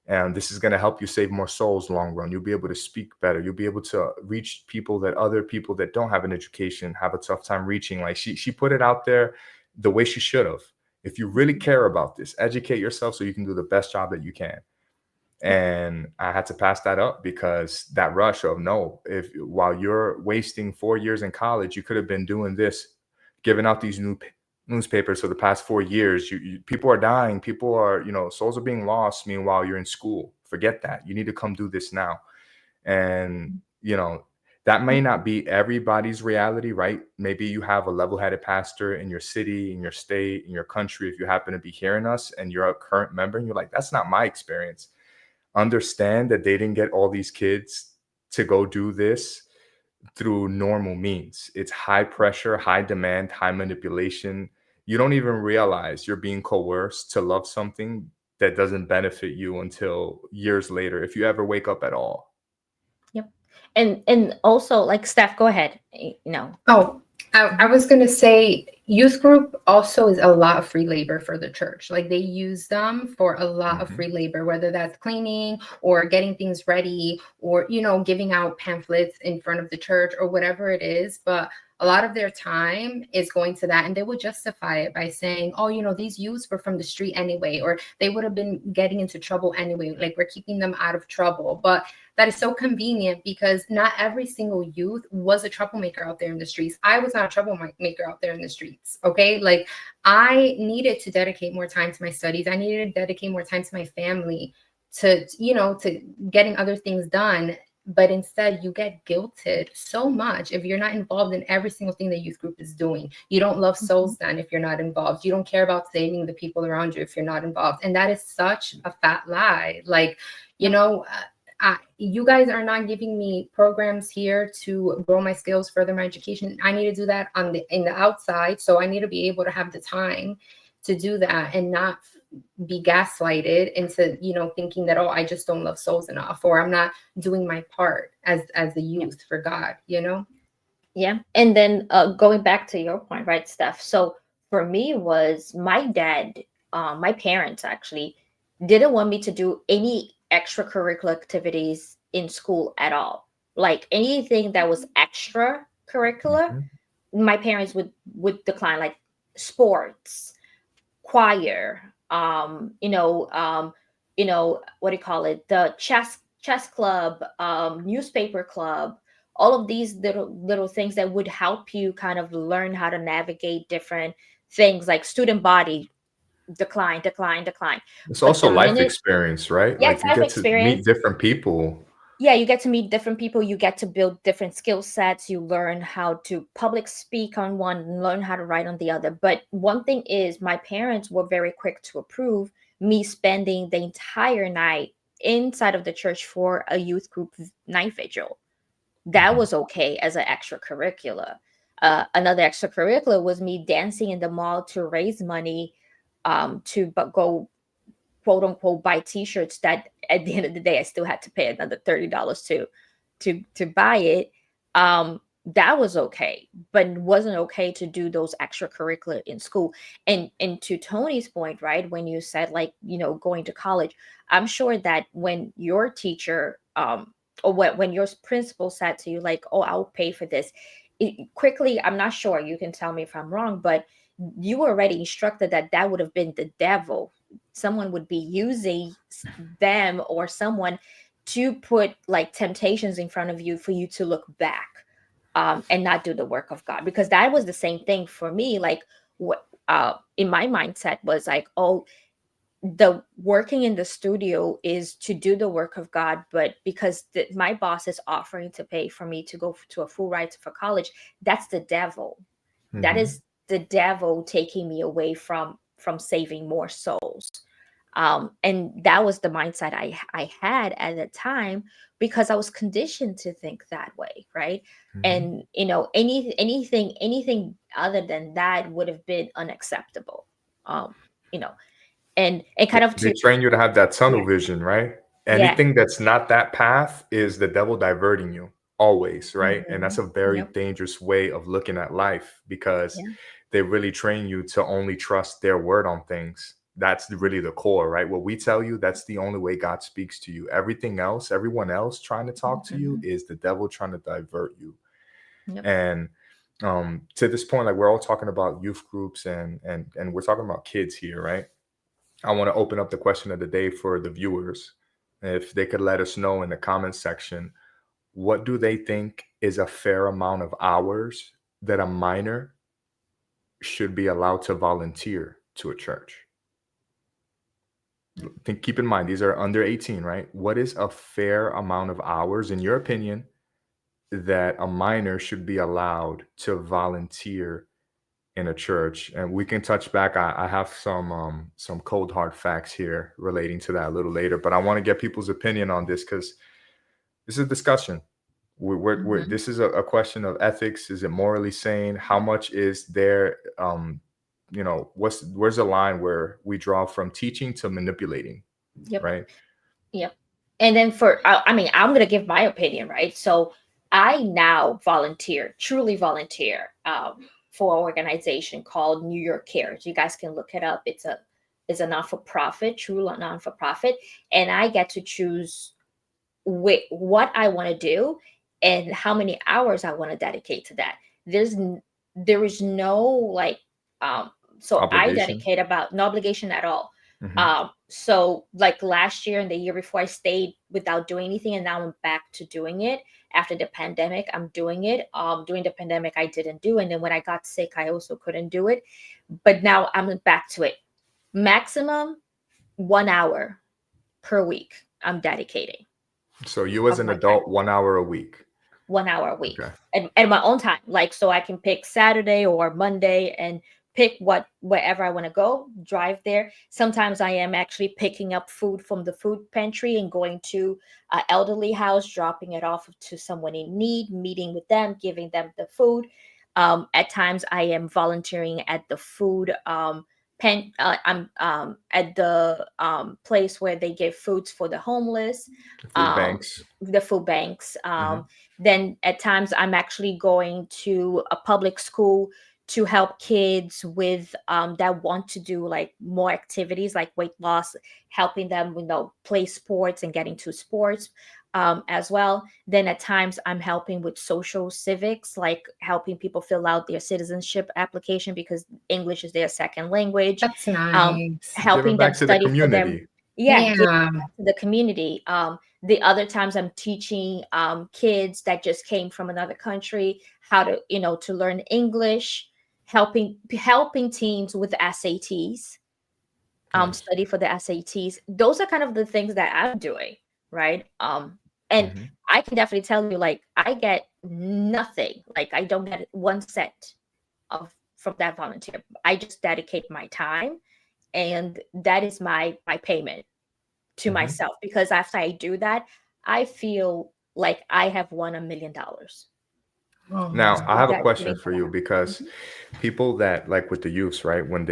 S4: And this is going to help you save more souls long run. You'll be able to speak better. You'll be able to reach people that other people that don't have an education have a tough time reaching. Like she put it out there the way she should have. If you really care about this, educate yourself so you can do the best job that you can. And I had to pass that up because that rush of no, if while you're wasting 4 years in college, you could have been doing this, giving out these newspapers for the past 4 years. People are dying, people are, souls are being lost. Meanwhile, you're in school. Forget that. You need to come do this now. And that may not be everybody's reality, right? Maybe you have a level-headed pastor in your city, in your state, in your country. If you happen to be hearing us and you're a current member and you're like, that's not my experience. Understand that they didn't get all these kids to go do this through normal means. It's high pressure, high demand, high manipulation. You don't even realize you're being coerced to love something that doesn't benefit you until years later, if you ever wake up at all.
S2: Yep. And also, like, Steph, go ahead.
S1: Oh, I was going to say youth group also is a lot of free labor for the church. Like they use them for a lot of free labor, whether that's cleaning or getting things ready or, giving out pamphlets in front of the church or whatever it is. But a lot of their time is going to that. And they would justify it by saying, oh, these youths were from the street anyway, or they would have been getting into trouble anyway. Like we're keeping them out of trouble. But that is so convenient because not every single youth was a troublemaker out there in the streets. I was not a troublemaker out there in the streets. Okay. Like I needed to dedicate more time to my studies. I needed to dedicate more time to my family, to getting other things done. But instead you get guilted so much if you're not involved in every single thing the youth group is doing. You don't love souls then if you're not involved. You don't care about saving the people around you if you're not involved. And that is such a fat lie. Like, you guys are not giving me programs here to grow my skills, further my education. I need to do that in the outside. So I need to be able to have the time to do that and not be gaslighted into, thinking that, oh, I just don't love souls enough, or I'm not doing my part as the youth for God,
S2: Yeah. And then going back to your point, right, Steph? So for me was my dad, my parents actually didn't want me to do any extracurricular activities in school at all. Like anything that was extracurricular, my parents would decline, like sports, choir, what do you call it? The chess club, newspaper club, all of these little things that would help you kind of learn how to navigate different things, like student body, decline.
S4: It's
S2: But
S4: also
S2: the
S4: life
S2: minute,
S4: experience, right?
S2: yeah,
S4: Like
S2: it's
S4: you
S2: life
S4: get to meet
S2: experience.
S4: different people.
S2: Yeah, you get to meet different people. You get to build different skill sets. You learn how to public speak on one, learn how to write on the other. But one thing is, my parents were very quick to approve me spending the entire night inside of the church for a youth group night vigil. That was okay as an extracurricular. Another extracurricular was me dancing in the mall to raise money, to go, quote unquote, buy t-shirts that at the end of the day I still had to pay another $30 to buy it. That was okay, but it wasn't okay to do those extracurricular in school. And to Tony's point, right, when you said, like, going to college, I'm sure that when your teacher or when your principal said to you, like, oh, I'll pay for this, quickly, I'm not sure, you can tell me if I'm wrong, but you were already instructed that would have been the devil. Someone would be using them or someone to put like temptations in front of you for you to look back, and not do the work of God. Because that was the same thing for me. Like what in my mindset was like, oh, the working in the studio is to do the work of God, but because my boss is offering to pay for me to go to a full ride for college, that's the devil. That is the devil taking me away from saving more souls. And that was the mindset I had at the time, because I was conditioned to think that way, right? And anything other than that would have been unacceptable. um you know and kind of
S4: They
S2: to
S4: train you to have that
S2: yeah,
S4: tunnel vision, right?
S2: yeah.
S4: Anything that's not that path is the devil diverting you always, right? And that's
S2: Mhm.
S4: a very
S2: Yep.
S4: dangerous way of looking at life, because
S2: Yeah.
S4: they really train you to only trust their word on things. That's really the core, right? What we tell you, that's the only way God speaks to you. Everything else, everyone else trying to talk to you
S2: Mhm.
S4: is the devil trying to divert you.
S2: Yep.
S4: And to this point, like we're all talking about youth groups and we're talking about kids here, right? I want to open up the question of the day for the viewers. If they could let us know in the comments section, what do they think is a fair amount of hours that a minor should be allowed to volunteer to a church? Keep in mind, these are under 18, right? What is a fair amount of hours, in your opinion, that a minor should be allowed to volunteer in a church? And we can touch back. I have some cold hard facts here relating to that a little later, but I want to get people's opinion on this because this is a discussion.
S2: Mhm.
S4: This is a question of ethics. Is it morally sane? How much is there? Where's the line where we draw from teaching to manipulating,
S2: Yep.
S4: right?
S2: Yep. And then I mean, I'm going to give my opinion, right? So I now volunteer, truly volunteer, for an organization called New York Cares. You guys can look it up. It's a non-for-profit, true non-for-profit, and I get to choose what I want to do and how many hours I want to dedicate to that. There is no like so I
S4: Obligation.
S2: dedicate about no obligation at all.
S4: Hmm.
S2: So like last year and the year before I stayed without doing anything, and now I'm back to doing it after the pandemic. I'm doing it. During the pandemic I didn't do, and then when I got sick I also couldn't do it. But now I'm back to it. Maximum 1 hour per week I'm dedicating
S4: So you as
S2: of
S4: an
S2: my time.
S4: adult, 1 hour a week.
S2: 1 hour a week
S4: Okay.
S2: and my own time, like, so I can pick Saturday or Monday and pick wherever I want to go, drive there. Sometimes I am actually picking up food from the food pantry and going to an elderly house, dropping it off to someone in need, meeting with them, giving them the food. At times I am volunteering at the food I'm at the place where they give foods for the homeless,
S4: Food
S2: um
S4: banks.
S2: the food banks.
S4: Hmm.
S2: Then at times I'm actually going to a public school to help kids with that want to do like more activities like weight loss, helping them play sports and getting to sports as well. Then at times I'm helping with social civics, like helping people fill out their citizenship application because English is their second language.
S1: That's
S2: um,
S1: nice.
S2: Helping
S4: Giving
S2: them
S4: back to the
S2: study for them.
S4: community.
S2: Yeah, give
S1: Yeah.
S2: back to the community. The other times I'm teaching kids that just came from another country how to to learn English, helping teens with SATs,
S4: Nice.
S2: study for the SATs. Those are kind of the things that I'm doing, right? And
S4: Hmm.
S2: I can definitely tell you, like, I get nothing. Like, I don't get 1 cent of from that volunteer. I just dedicate my time, and that is my payment to
S4: Hmm.
S2: myself, because after I do that, I feel like I have won $1 million.
S1: Oh,
S4: Now, I have a
S2: That
S4: question
S2: feeling
S4: for
S2: that I
S4: you,
S2: have.
S4: because people that like with the youths, right? When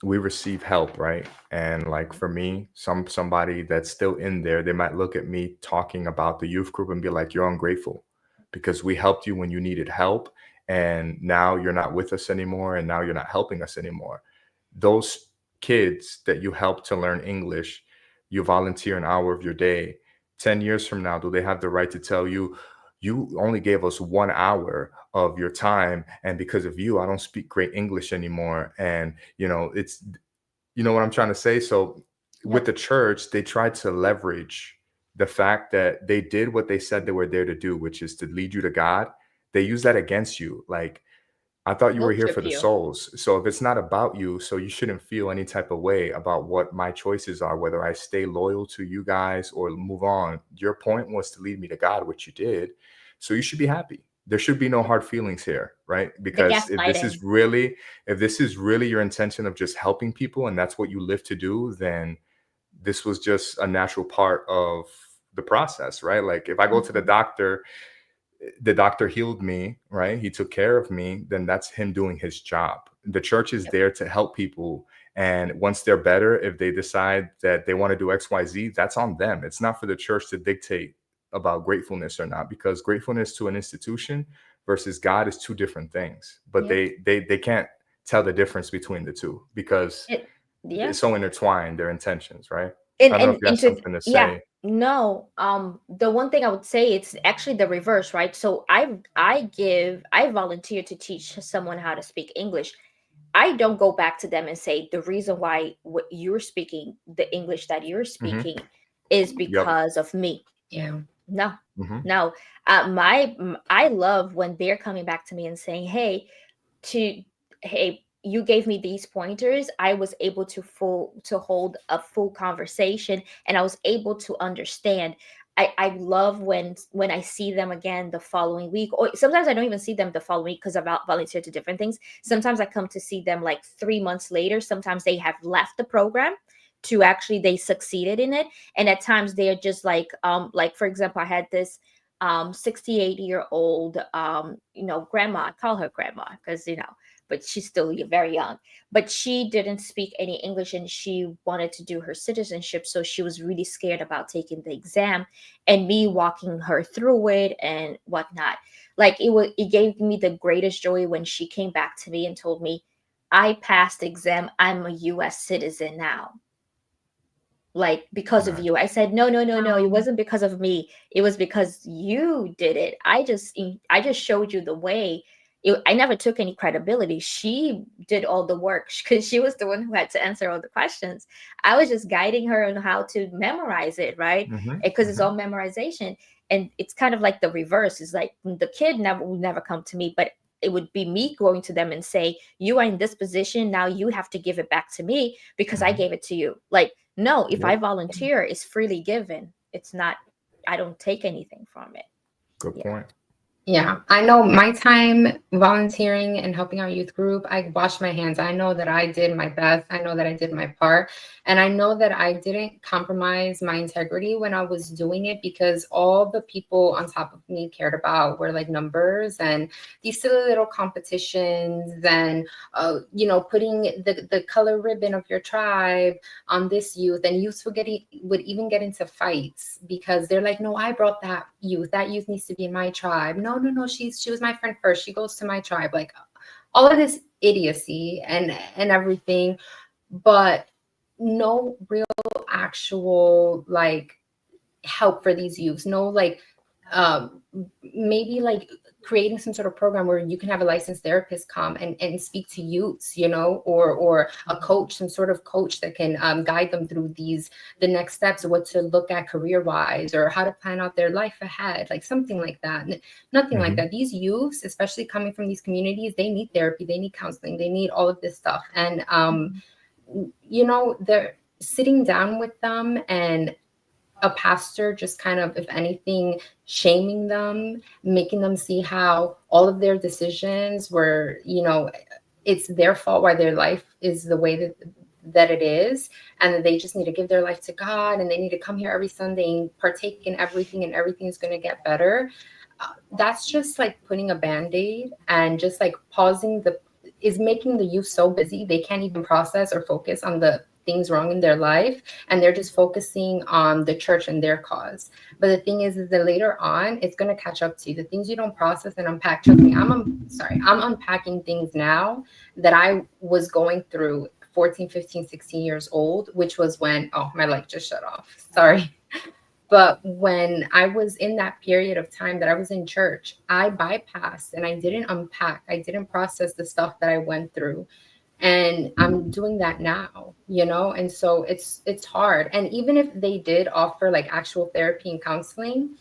S4: we receive help, right? And like for me, somebody that's still in there, they might look at me talking about the youth group and be like, "You're ungrateful because we helped you when you needed help, and now you're not with us anymore, and now you're not helping us anymore." Those kids that you help to learn English, you volunteer an hour of your day. 10 years from now, do they have the right to tell you, you only gave us 1 hour of your time, and because of you I don't speak great English anymore? And it's, what I'm trying to say. So with
S2: Yep.
S4: the church, they tried to leverage the fact that they did what they said they were there to do, which is to lead you to God. They use that against you. Like, I thought you were
S2: Guilt
S4: here
S2: trip
S4: for the
S2: you.
S4: souls. So if it's not about you, so you shouldn't feel any type of way about what my choices are, whether I stay loyal to you guys or move on. Your point was to lead me to God, which you did. So you should be happy. there should be no hard feelings here, right?
S2: The
S4: Because if this is
S2: gaslighting.
S4: really your intention of just helping people and that's what you live to do, then this was just a natural part of the process, right? Like if I go to the doctor healed me, right? He took care of me, then that's him doing his job. The church is there to help people. And once they're better, if they decide that they want to do XYZ, that's on them. It's not for the church to dictate about gratefulness or not, because gratefulness to an institution versus God is two different things. But they can't tell the difference between the two because
S2: Yeah.
S4: it's so intertwined, their intentions, right?
S2: And
S4: I don't know if you have something to say.
S2: No, the one thing I would say, it's actually the reverse, right? So I volunteer to teach someone how to speak English. I don't go back to them and say the reason why what you're speaking, the English that you're speaking, is because of me.
S1: Yeah.
S2: No, no. I love when they're coming back to me and saying, "Hey, you gave me these pointers. I was able to hold a full conversation, and I was able to understand." I love when I see them again the following week, or sometimes I don't even see them the following week because I volunteer to different things. Sometimes I come to see them like 3 months later. Sometimes they have left the program to actually they succeeded in it, and at times they are just like for example, I had this 68-year-old grandma. I call her grandma because but she's still very young. But she didn't speak any English and she wanted to do her citizenship. So she was really scared about taking the exam, and me walking her through it and whatnot. Like it gave me the greatest joy when she came back to me and told me, "I passed the exam. I'm a US citizen now. Like because of you." I said, no, it wasn't because of me. It was because you did it. I just showed you the way. I never took any credibility. She did all the work because she was the one who had to answer all the questions. I was just guiding her on how to memorize it, right? Because it's all memorization. And it's kind of like the reverse. It's like the kid would never come to me, but it would be me going to them and say, "You are in this position now. You have to give it back to me because I gave it to you." Like, no, if I volunteer, it's freely given. It's not, I don't take anything from it.
S4: Good point.
S1: Yeah, I know my time volunteering and helping our youth group, I washed my hands. I know that I did my best. I know that I did my part. And I know that I didn't compromise my integrity when I was doing it, because all the people on top of me cared about were like numbers and these silly little competitions and, putting the color ribbon of your tribe on this youth. And youths would even get into fights because they're like, "No, I brought that youth. That youth needs to be in my tribe. No, she was my friend first. She goes to my tribe." Like all of this idiocy and everything, but no real actual like help for these youths. No, like maybe like creating some sort of program where you can have a licensed therapist come and speak to youths, or a coach, some sort of coach that can guide them through the next steps of what to look at career wise, or how to plan out their life ahead, like something like that. Nothing like that. These youths, especially coming from these communities, they need therapy, they need counseling, they need all of this stuff. And they're sitting down with them and a pastor just kind of, if anything, shaming them, making them see how all of their decisions were, it's their fault why their life is the way that it is, and that they just need to give their life to God, and they need to come here every Sunday and partake in everything, and everything is going to get better. That's just like putting a Band-Aid and just like is making the youth so busy they can't even process or focus on the things wrong in their life, and they're just focusing on the church and their cause. But the thing is that later on it's going to catch up to you. The things you don't process and unpack. Trust me, I'm unpacking things now that I was going through 14, 15, 16 years old, which was when my light just shut off, sorry. But when I was in that period of time that I was in church, I bypassed and I didn't unpack. I didn't process the stuff that I went through. And I'm doing that now, and so it's hard. And even if they did offer like actual therapy and counseling,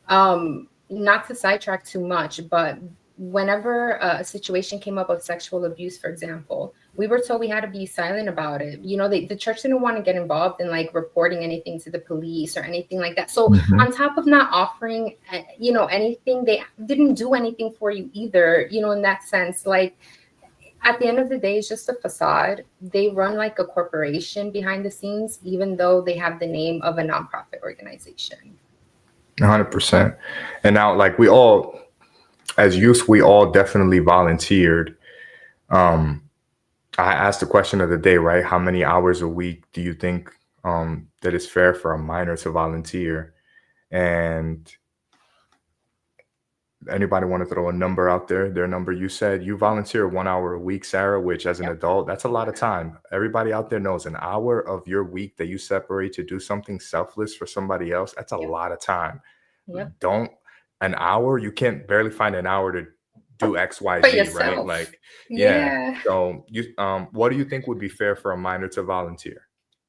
S1: not to sidetrack too much, but whenever a situation came up of sexual abuse, for example, we were told we had to be silent about it. You know, the church didn't want to get involved in like reporting anything to the police or anything like that. So
S4: Mhm.
S1: on top of not offering, you know, anything, they didn't do anything for you either, you know, in that sense. Like at the end of the day, it's just a facade. They run like a corporation behind the scenes, even though they have the name of a nonprofit organization.
S4: 100%. And now, like, we all, as youth, we all definitely volunteered. Um, I asked the question of the day, right? How many hours a week do you think that it's fair for a minor to volunteer? And anybody want to throw a number out there? Their number, you said you volunteer 1 hour a week, Sarah, which as an
S2: Yep.
S4: adult, that's a lot of time. Everybody out there knows an hour of your week that you separate to do something selfless for somebody else, that's a
S2: Yep.
S4: lot of time.
S2: Yep.
S4: Don't, an hour, you can't barely find an hour to do X, Y,
S1: For
S4: Z, right?
S1: yourself.
S4: Like, yeah.
S1: Yeah.
S4: So you, what do you think would be fair for a minor to volunteer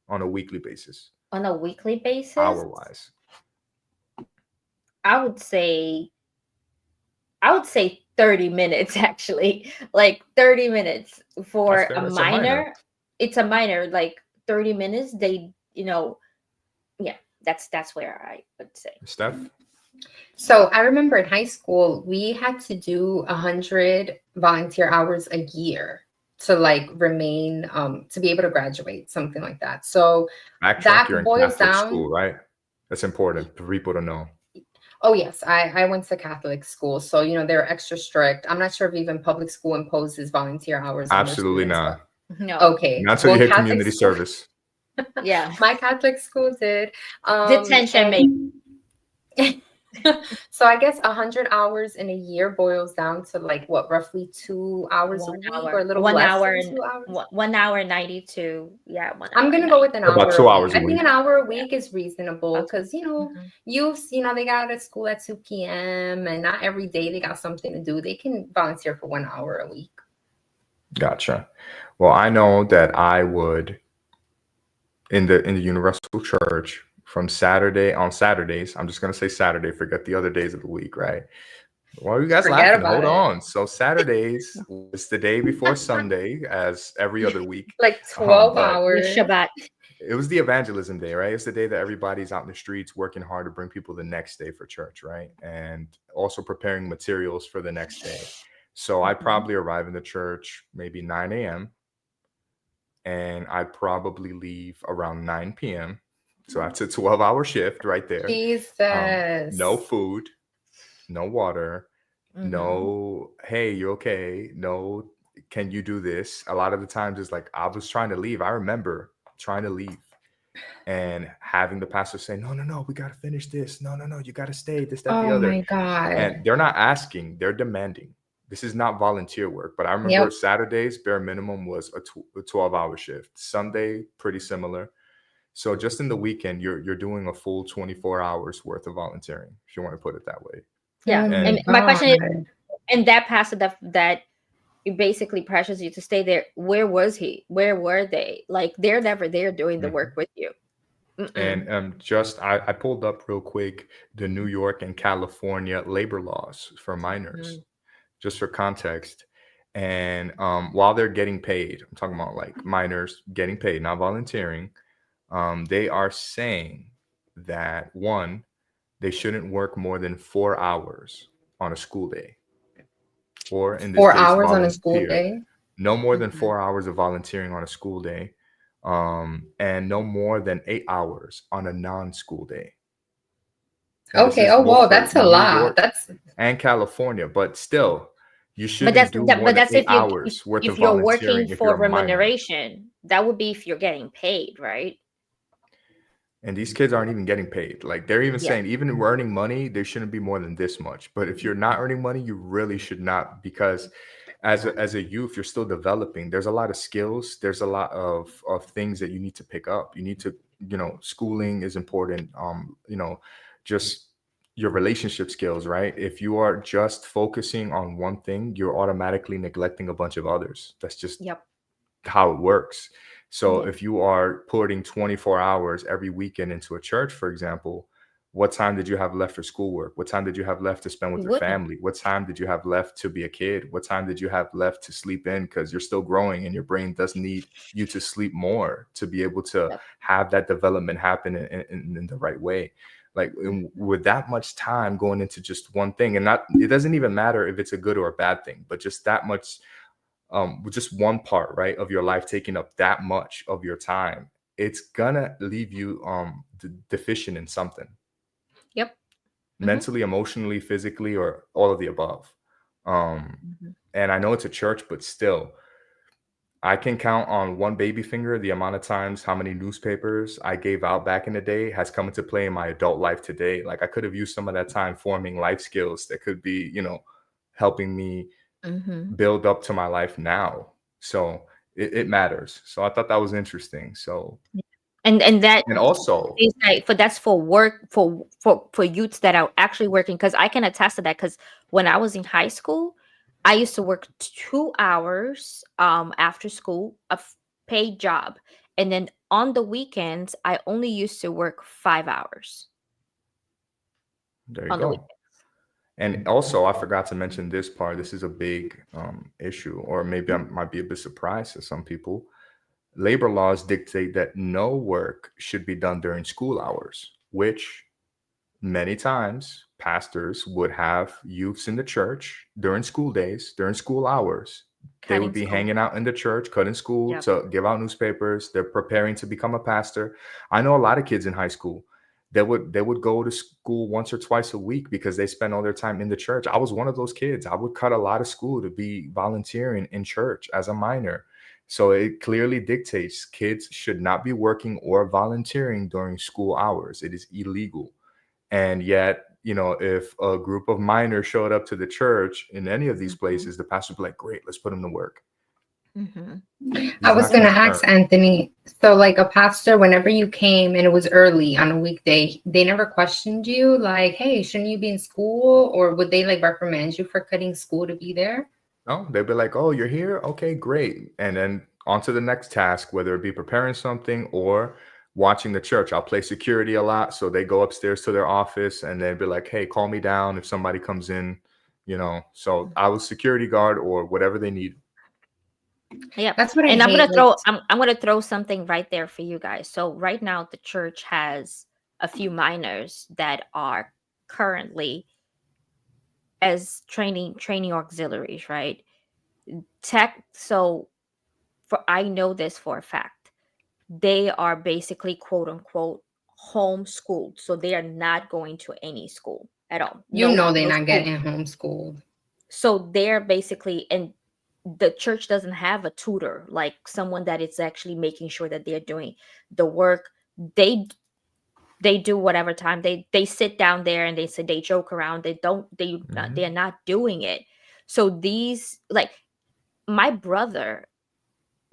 S4: on a weekly basis,
S2: On a weekly basis,
S4: hour wise?
S2: I would say 30 minutes actually. Like 30 minutes for
S4: That's fair.
S2: a
S4: It's a minor.
S2: minor. It's a minor, like 30 minutes. They, you know, yeah, that's where I would say.
S4: Steph?
S1: So I remember in high school, we had to do 100 volunteer hours a year to like remain, to be able to graduate, something like that. So
S4: Backtrack,
S1: that
S4: you're in
S1: boils
S4: Catholic
S1: down.
S4: school, right? That's important for people to know.
S1: Oh yes, I went to Catholic school, so you know they're extra strict. I'm not sure if even public school imposes volunteer hours on their
S4: Absolutely
S1: students,
S4: not.
S1: but
S2: No.
S1: okay.
S4: Not until
S1: Well,
S4: you hit
S1: Catholic
S4: community
S1: school,
S4: service.
S2: Yeah.
S1: my Catholic school did.
S2: Detention, maybe.
S1: So I guess 100 hours in a year boils down to like what, roughly 2 hours a
S2: 1
S1: week,
S2: hour.
S1: or a little
S2: 1
S1: less
S2: hour
S1: than
S2: and
S1: 2 hours.
S2: 1 hour 92. Yeah, 1
S1: I'm
S2: hour
S1: gonna go
S2: 90.
S1: with an
S4: About
S1: hour
S4: 2
S1: a week.
S4: hours a
S1: I think
S4: week.
S1: an hour a
S2: Yeah.
S1: week is reasonable
S2: Okay.
S1: because you know
S2: Mhm.
S1: youths, you know, they got out of school at 2 p.m. and not every day they got something to do. They can volunteer for 1 hour a week.
S4: Gotcha. Well, I know that I would in the Universal Church from Saturdays. I'm just gonna say Saturday. Forget the other days of the week, right? Why are you guys
S1: Forget
S4: laughing?
S1: about
S4: Hold
S1: it.
S4: on. So Saturdays was the day before Sunday, as every other week.
S1: Like 12
S4: But
S2: With
S1: hours.
S2: Shabbat.
S4: it was the evangelism day, right? It's the day that everybody's out in the streets working hard to bring people the next day for church, right? And also preparing materials for the next day. So I
S2: Mhm.
S4: probably arrive in the church maybe 9 a.m. and I probably leave around 9 p.m. So that's a 12-hour shift right there. No
S1: Jesus.
S4: food, no water,
S2: Mhm.
S4: no, hey, you okay? No, can you do this? A lot of the times it's like I was trying to leave. I remember trying to leave and having the pastor say, no, we got to finish this. No, you got to stay, this, that, the
S1: Oh
S4: other.
S1: my God.
S4: And they're not asking, they're demanding. This is not volunteer work. But I remember
S1: Yep.
S4: Saturdays, bare minimum was a 12-hour shift. Sunday, pretty similar. So just in the weekend, you're doing a full 24 hours worth of volunteering, if you want to put it that way.
S2: Yeah.
S1: Oh my
S2: And my question is,
S1: God.
S2: and that pastor that it basically pressures you to stay there. Where was he? Where were they? Like they're never there doing the work with you. Mm-mm.
S4: And just I pulled up real quick the New York and California labor laws for minors, just for context. And while they're getting paid, I'm talking about like minors getting paid, not volunteering. They are saying that one, they shouldn't work more than 4 hours on a school day, or in this
S1: 4
S4: case,
S1: hours on a school
S4: volunteer.
S1: day.
S4: No more than
S2: Mhm.
S4: 4 hours of volunteering on a school day, and no more than 8 hours on a non-school day. And this
S1: Okay.
S4: is
S1: Oh,
S4: both
S1: whoa,
S4: for
S1: that's a
S4: New
S1: lot.
S4: York
S1: That's
S4: and California, but still, you
S2: But
S4: shouldn't
S2: that's
S4: do more
S2: but
S4: than
S2: that's
S4: 8
S2: if you
S4: hours worth of
S2: if you're working
S4: volunteering if
S2: for
S4: you're a minor.
S2: remuneration. That would be if you're getting paid, right?
S4: And these kids aren't even getting paid. Like they're even
S2: Yeah.
S4: saying, even if we're earning money, they shouldn't be more than this much. But if you're not earning money, you really should not, because as a youth, you're still developing. There's a lot of skills. There's a lot of things that you need to pick up. You need to, schooling is important. Just your relationship skills, right? If you are just focusing on one thing, you're automatically neglecting a bunch of others. That's just
S2: Yep.
S4: how it works. So
S2: Yeah.
S4: if you are putting 24 hours every weekend into a church, for example, What time did you have left for schoolwork? What time did you have left to spend with
S2: You
S4: your
S2: wouldn't.
S4: family? What time did you have left to be a kid? What time did you have left to sleep in? Because you're still growing and your brain does need you to sleep more to be able to
S2: Yep.
S4: have that development happen in the right way. Like with that much time going into just one thing, and not, it doesn't even matter if it's a good or a bad thing, but just that much, with just one part, right, of your life taking up that much of your time, it's gonna leave you deficient in something,
S2: Yep.
S4: mentally, emotionally, physically, or all of the above. And I know it's a church, but still, I can count on one baby finger the amount of times how many newspapers I gave out back in the day has come into play in my adult life today. Like I could have used some of that time forming life skills that could be, helping me
S2: Mm-hmm.
S4: build up to my life now. So it matters. So I thought that was interesting. So,
S2: And that
S4: and also,
S2: is like that's for work for youths that are actually working, because I can attest to that, because when I was in high school, I used to work 2 hours after school, paid job, and then on the weekends I only used to work 5 hours
S4: there you
S2: on the
S4: go. And also, I forgot to mention this part. This is a big issue, or maybe I might be a bit surprised to some people. Labor laws dictate that no work should be done during school hours, which many times pastors would have youths in the church during school days, during school hours. They would
S2: cutting
S4: be
S2: school.
S4: hanging out in the church, cutting school
S2: Yep.
S4: to give out newspapers. They're preparing to become a pastor. I know a lot of kids in high school. They would go to school once or twice a week because they spend all their time in the church. I was one of those kids. I would cut a lot of school to be volunteering in church as a minor. So it clearly dictates kids should not be working or volunteering during school hours. It is illegal. And yet, if a group of minors showed up to the church in any of these places, the pastor would be like, great, let's put them to work.
S2: Mm-hmm.
S1: I
S4: He's
S1: was
S4: not
S1: going to ask
S4: concerned.
S1: Anthony. So, like a pastor, whenever you came and it was early on a weekday, they never questioned you, like, "Hey, shouldn't you be in school?" Or would they like reprimand you for cutting school to be there?
S4: No, they'd be like, oh, you're here? Okay, great. And then on to the next task, whether it be preparing something or watching the church. I'll play security a lot. So they go upstairs to their office and they'd be like, hey, call me down if somebody comes in, So I was security guard or whatever they need.
S2: Yep.
S1: That's what I
S2: And I'm
S1: hate.
S2: gonna
S1: Like,
S2: throw I'm gonna throw something right there for you guys. So right now the church has a few minors that are currently as training auxiliaries, right? So for I know this for a fact. They are basically quote unquote homeschooled. So they are not going to any school at all.
S1: they're
S2: No
S1: not
S2: school.
S1: getting homeschooled.
S2: So they're basically, and the church doesn't have a tutor, like someone that is actually making sure that they're doing the work. They do whatever time they sit down there and they joke around. They're not doing it. So these, like, my brother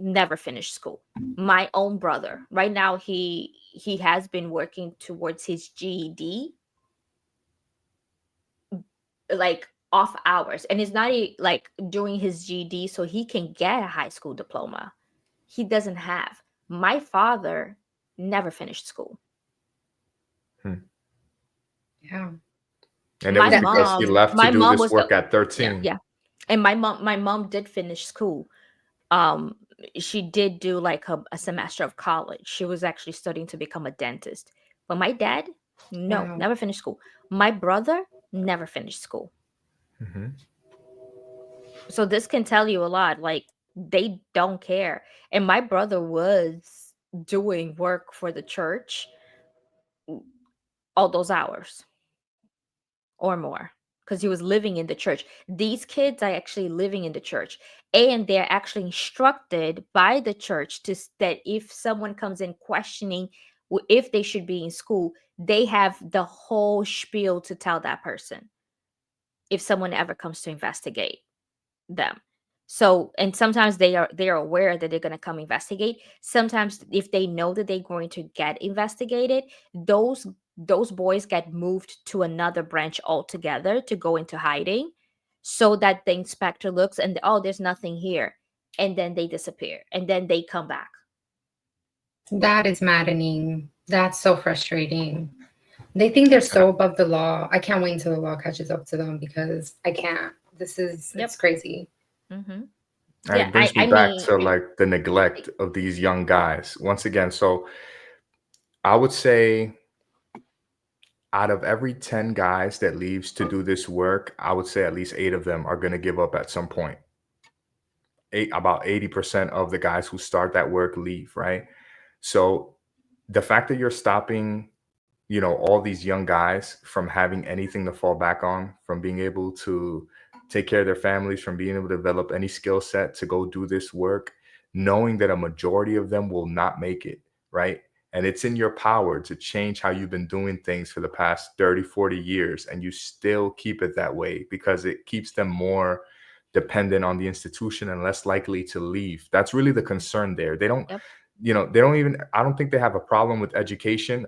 S2: never finished school. My own brother right now, he has been working towards his GED, like off hours, and it's not like doing his GED so he can get a high school diploma. He doesn't have. My father never finished school.
S1: Yeah.
S4: And it
S2: My
S4: was because he left to
S2: my
S4: do
S2: mom
S4: this
S2: was the
S4: work at
S2: yeah,
S4: 13.
S2: yeah. And my mom did finish school. um she did do like a semester of college. She was actually studying to become a dentist. But my dad, no,
S1: Wow.
S2: never finished school. My brother never finished school.
S4: Mhm.
S2: So this can tell you a lot. Like, they don't care. And my brother was doing work for the church all those hours or more, because he was living in the church. These kids are actually living in the church, and they're actually instructed by the church that if someone comes in questioning if they should be in school, they have the whole spiel to tell that person if someone ever comes to investigate them. So, and sometimes they are aware that they're going to come investigate. Sometimes if they know that they're going to get investigated, those boys get moved to another branch altogether to go into hiding, so that the inspector looks and, oh, there's nothing here, and then they disappear and then they come back.
S1: That is maddening. That's so frustrating. They think they're so above the law. I can't wait until the law catches up to them because I can't. It's crazy.
S2: Mm-hmm.
S4: And
S2: Yeah,
S4: it brings me
S2: I
S4: back
S2: mean,
S4: to like the neglect of these young guys once again. So I would say out of every 10 guys that leaves to do this work, I would say at least 8 of them are going to give up at some point. About 80% of the guys who start that work leave, right? So the fact that you're stopping, all these young guys from having anything to fall back on, from being able to take care of their families, from being able to develop any skill set to go do this work, knowing that a majority of them will not make it, right? And it's in your power to change how you've been doing things for the past 30, 40 years, and you still keep it that way because it keeps them more dependent on the institution and less likely to leave. That's really the concern there. They don't,
S2: yep,
S4: they don't even, I don't think they have a problem with education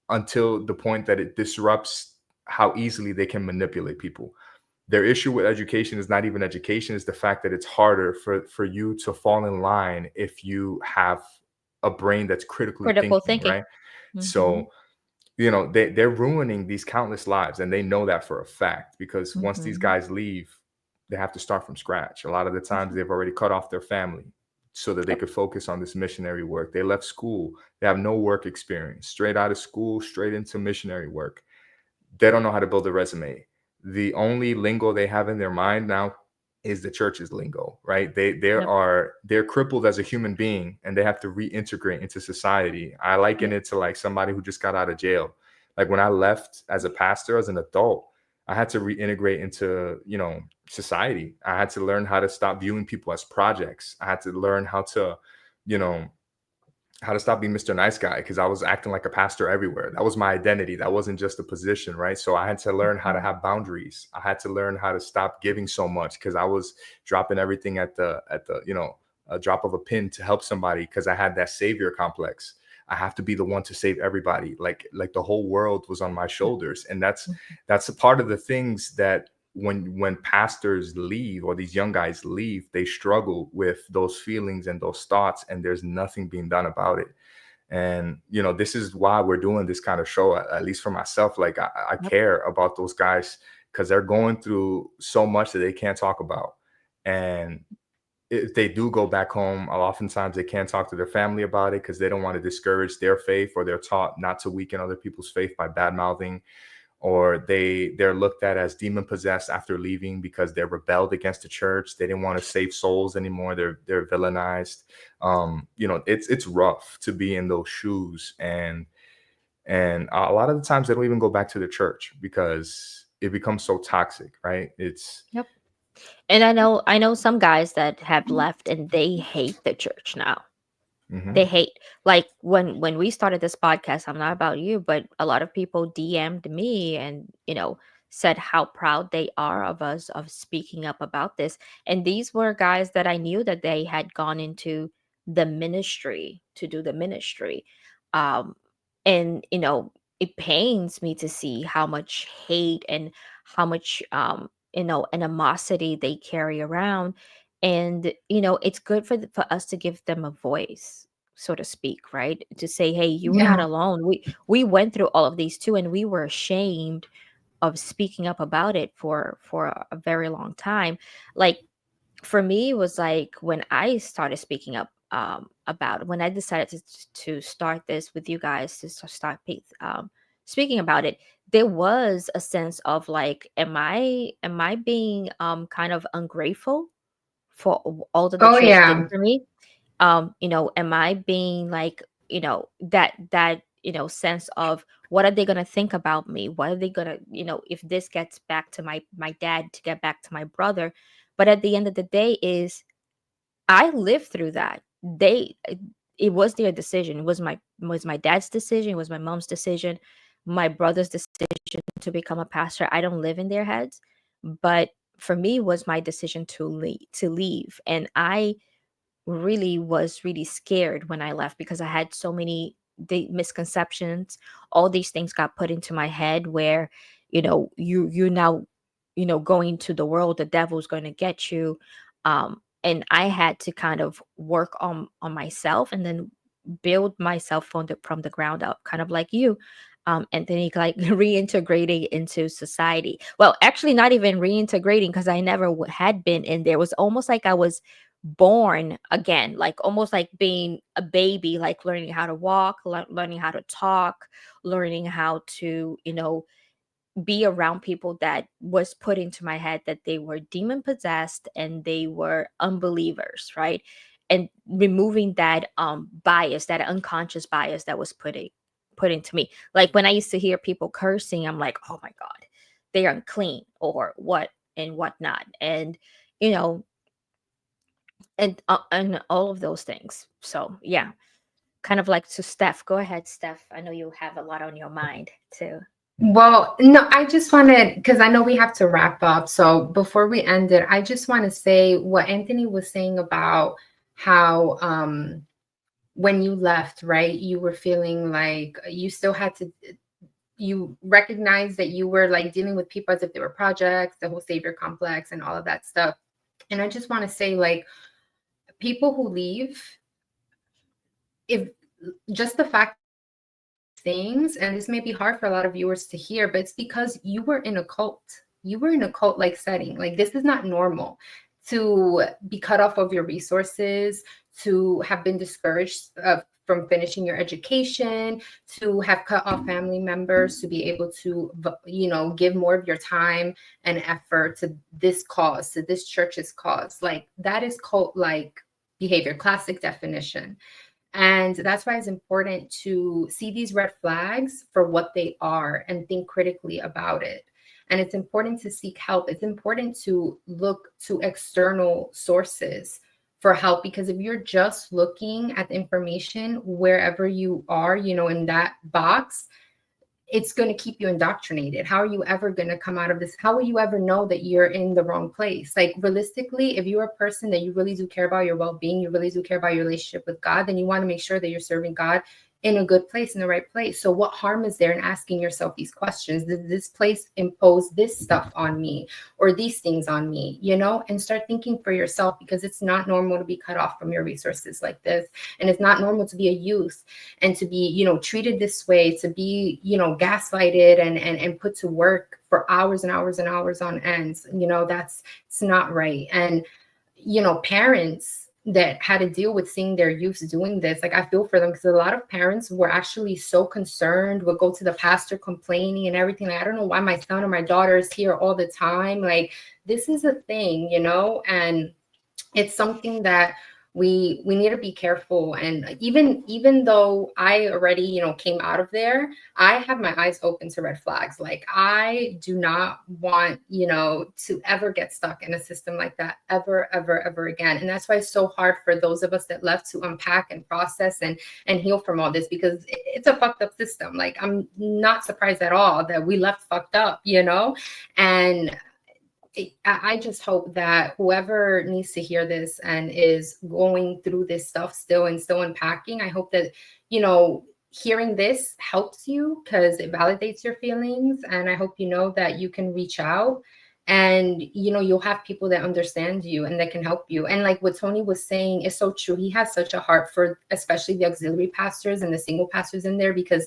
S4: until the point that it disrupts how easily they can manipulate people. Their issue with education is not even education, is the fact that it's harder for you to fall in line if you have a brain that's critically
S2: critical
S4: thinking,
S2: thinking.
S4: right?
S2: Mm-hmm.
S4: So, they're ruining these countless lives, and they know that for a fact because once these
S2: Mm-hmm.
S4: guys leave, they have to start from scratch. A lot of the times they've already cut off their family so that they
S2: Yep.
S4: could focus on this missionary work. They left school, they have no work experience, straight out of school, straight into missionary work. They don't know how to build a resume. The only lingo they have in their mind now is the church's lingo, right?
S2: Yep.
S4: They're crippled as a human being and they have to reintegrate into society. I liken
S2: Yep.
S4: it to like somebody who just got out of jail. Like when I left as a pastor, as an adult, I had to reintegrate into, society. I had to learn how to stop viewing people as projects. I had to learn you know, how to stop being Mr. Nice Guy because I was acting like a pastor everywhere. That was my identity. That wasn't just a position, right? So I had to learn how to
S2: Mhm.
S4: have boundaries. I had to learn how to stop giving so much because I was dropping everything at the a drop of a pin to help somebody because I had that savior complex. I have to be the one to save everybody. Like the whole world was on my shoulders, and that's a part of the things that when pastors leave or these young guys leave, they struggle with those feelings and those thoughts, and there's nothing being done about it. And this is why we're doing this kind of show, at least for myself. Like I
S2: Yep.
S4: care about those guys because they're going through so much that they can't talk about. And if they do go back home, oftentimes they can't talk to their family about it because they don't want to discourage their faith, or they're taught not to weaken other people's faith by bad mouthing, or they're looked at as demon possessed after leaving because they rebelled against the church. They didn't want to save souls anymore. They're villainized. It's rough to be in those shoes, and a lot of the times they don't even go back to the church because it becomes so toxic, right? It's
S2: Yep. And I know some guys that have left and they hate the church now.
S4: mhm.
S2: They hate, like, when we started this podcast, I'm not about you, but a lot of people DM'd me and said how proud they are of us of speaking up about this. And these were guys that I knew that they had gone into the ministry to do the ministry. um and it pains me to see how much hate and how much animosity they carry around. And it's good for us to give them a voice, so to speak, right? To say, hey, you're not
S1: Yeah.
S2: alone. We went through all of these too, and we were ashamed of speaking up about it for a very long time. Like, for me, it was like when I started speaking up about it, when I decided to start this with you guys, to start speaking about it. There was a sense of like, am I being kind of ungrateful for all that the
S1: Oh
S2: church did
S1: yeah.
S2: for me? Am I being like, that sense of, what are they going to think about me? What are they going to, if this gets back to my dad, to get back to my brother? But at the end of the day, is I lived through that. It was their decision. It was my dad's decision. It was my mom's decision, my brother's decision to become a pastor. I don't live in their heads, but for me, it was my decision to leave. And I really was really scared when I left, because I had so many misconceptions. All these things got put into my head where, you now, going to the world, the devil's going to get you. And I had to kind of work on myself, and then build myself from the ground up, kind of like you. Anthony, like reintegrating into society. Well, actually, not even reintegrating, because I never had been in there. It was almost like I was born again, like almost like being a baby, like learning how to walk, learning how to talk, learning how to, be around people that was put into my head that they were demon possessed and they were unbelievers, right? And removing that bias, that unconscious bias that was put into me. Like when I used to hear people cursing, I'm like, oh my God, they're unclean or what and whatnot. And you know, and all of those things. So yeah, kind of like to Steph. Go ahead, Steph. I know you have a lot on your mind too.
S1: Well, no, I just wanted, because I know we have to wrap up. So before we end it, I just want to say what Anthony was saying about how when you left, right, you were feeling like you still had to, you recognize that you were like dealing with people as if they were projects, the whole savior complex and all of that stuff. And I just want to say, like, people who leave, if just the fact things, and this may be hard for a lot of viewers to hear, but it's because you were in a cult. You were in a cult-like setting. Like, this is not normal to be cut off of your resources, to have been discouraged from finishing your education, to have cut off family members, to be able to, give more of your time and effort to this cause, to this church's cause. Like, that is cult-like behavior, classic definition. And that's why it's important to see these red flags for what they are and think critically about it. And it's important to seek help. It's important to look to external sources for help, because if you're just looking at the information wherever you are, in that box, it's going to keep you indoctrinated. How are you ever going to come out of this? How will you ever know that you're in the wrong place? Like, realistically, if you're a person that you really do care about your well-being, you really do care about your relationship with God, then you want to make sure that you're serving God in a good place, in the right place. So what harm is there in asking yourself these questions? Did this place impose this stuff on me or these things on me, and start thinking for yourself, because it's not normal to be cut off from your resources like this. And it's not normal to be a youth and to be, treated this way, to be, gaslighted and put to work for hours and hours and hours on ends. It's not right. And, parents that had to deal with seeing their youth doing this, like, I feel for them, because a lot of parents were actually so concerned, would go to the pastor complaining and everything. Like, I don't know why my son or my daughter is here all the time. Like, this is a thing, and it's something that we need to be careful. And even though I already, came out of there, I have my eyes open to red flags. Like, I do not want, to ever get stuck in a system like that ever, ever, ever again. And that's why it's so hard for those of us that left to unpack and process and heal from all this, because it's a fucked up system. Like, I'm not surprised at all that we left fucked up, and I just hope that whoever needs to hear this and is going through this stuff still and still unpacking, I hope that, hearing this helps you, because it validates your feelings. And I hope that you can reach out and, you'll have people that understand you and that can help you. And like what Tony was saying is so true. He has such a heart for especially the auxiliary pastors and the single pastors in there, because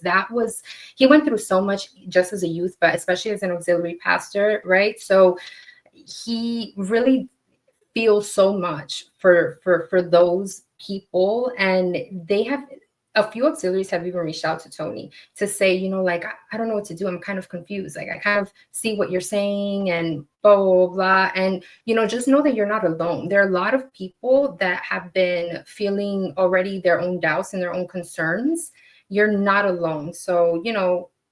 S1: he went through so much just as a youth, but especially as an auxiliary pastor, right? So he really feels so much for those people. And they have, a few auxiliaries have even reached out to Tony to say, like, I don't know what to do. I'm kind of confused. Like, I kind of see what you're saying and blah, blah, blah. And, just know that you're not alone. There are a lot of people that have been feeling already their own doubts and their own concerns. You're not alone. So,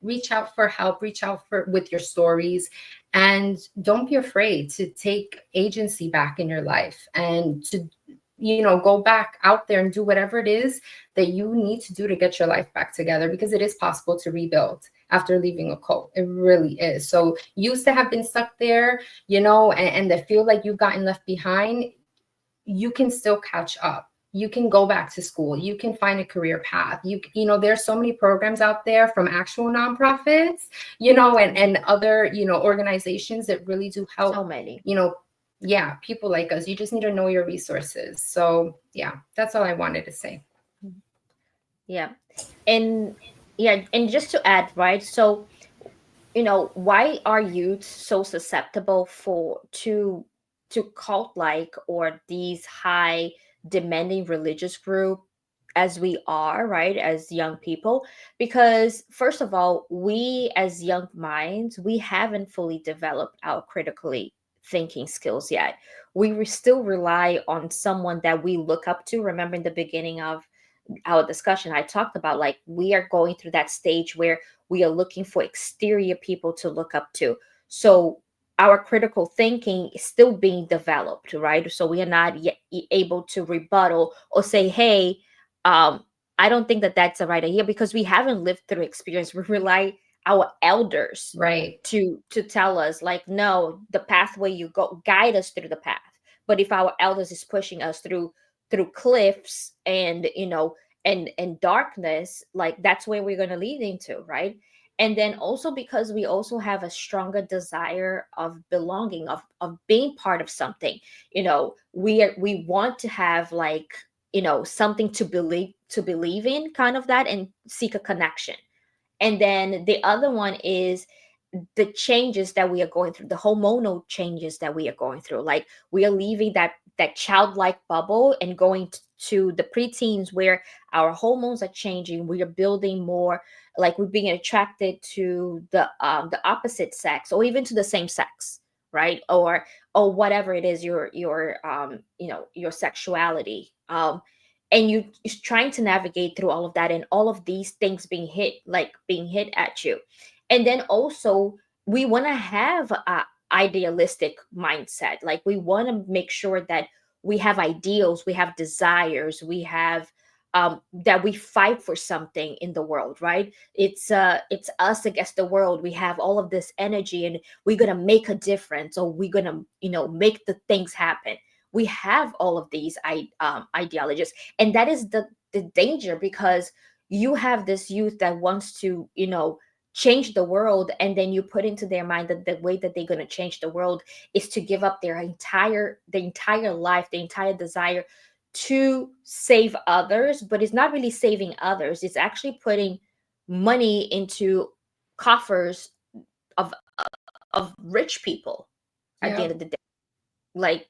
S1: reach out for help, reach out with your stories, and don't be afraid to take agency back in your life and to, go back out there and do whatever it is that you need to do to get your life back together, because it is possible to rebuild after leaving a cult. It really is. So used to have been stuck there, and that feel like you've gotten left behind, you can still catch up. You can go back to school. You can find a career path. There's so many programs out there from actual nonprofits, and other, organizations that really do help.
S2: So many.
S1: People like us. You just need to know your resources. So yeah, that's all I wanted to say.
S2: Yeah. And Yeah, and just to add, right? So, why are youth so susceptible to cult like or these high demanding religious group as we are, right, as young people? Because first of all, we as young minds, we haven't fully developed our critically thinking skills yet. Still rely on someone that we look up to. Remember in the beginning of our discussion, I talked about like we are going through that stage where we are looking for exterior people to look up to. So our critical thinking is still being developed, right? So we are not yet able to rebuttal or say, hey, um, I don't think that that's the right idea, because we haven't lived through experience. We rely our elders
S1: Right.
S2: to tell us like, no, the pathway you go, guide us through the path. But if our elders is pushing us through cliffs and and darkness, like that's where we're going to lead into, right? And then also because we also have a stronger desire of belonging, of being part of something. We want to have like something to believe in, kind of that, and seek a connection. And then the other one is the changes that we are going through, the hormonal changes that we are going through. Like we are leaving that childlike bubble and going to the preteens where our hormones are changing. We are building more, like we're being attracted to the opposite sex, or even to the same sex, right? Or whatever it is, your sexuality. And you is trying to navigate through all of that, and all of these things being hit at you. And then also we want to have a idealistic mindset. Like we want to make sure that we have ideals, we have desires, we have that we fight for something in the world, right? It's us against the world. We have all of this energy, and we're gonna make a difference, or we're gonna make the things happen. We have all of these ideologies, and that is the danger, because you have this youth that wants to change the world, and then you put into their mind that the way that they're going to change the world is to give up the entire life, the entire desire to save others. But it's not really saving others, it's actually putting money into coffers of of rich people at the
S1: Yeah.
S2: end of the day. Like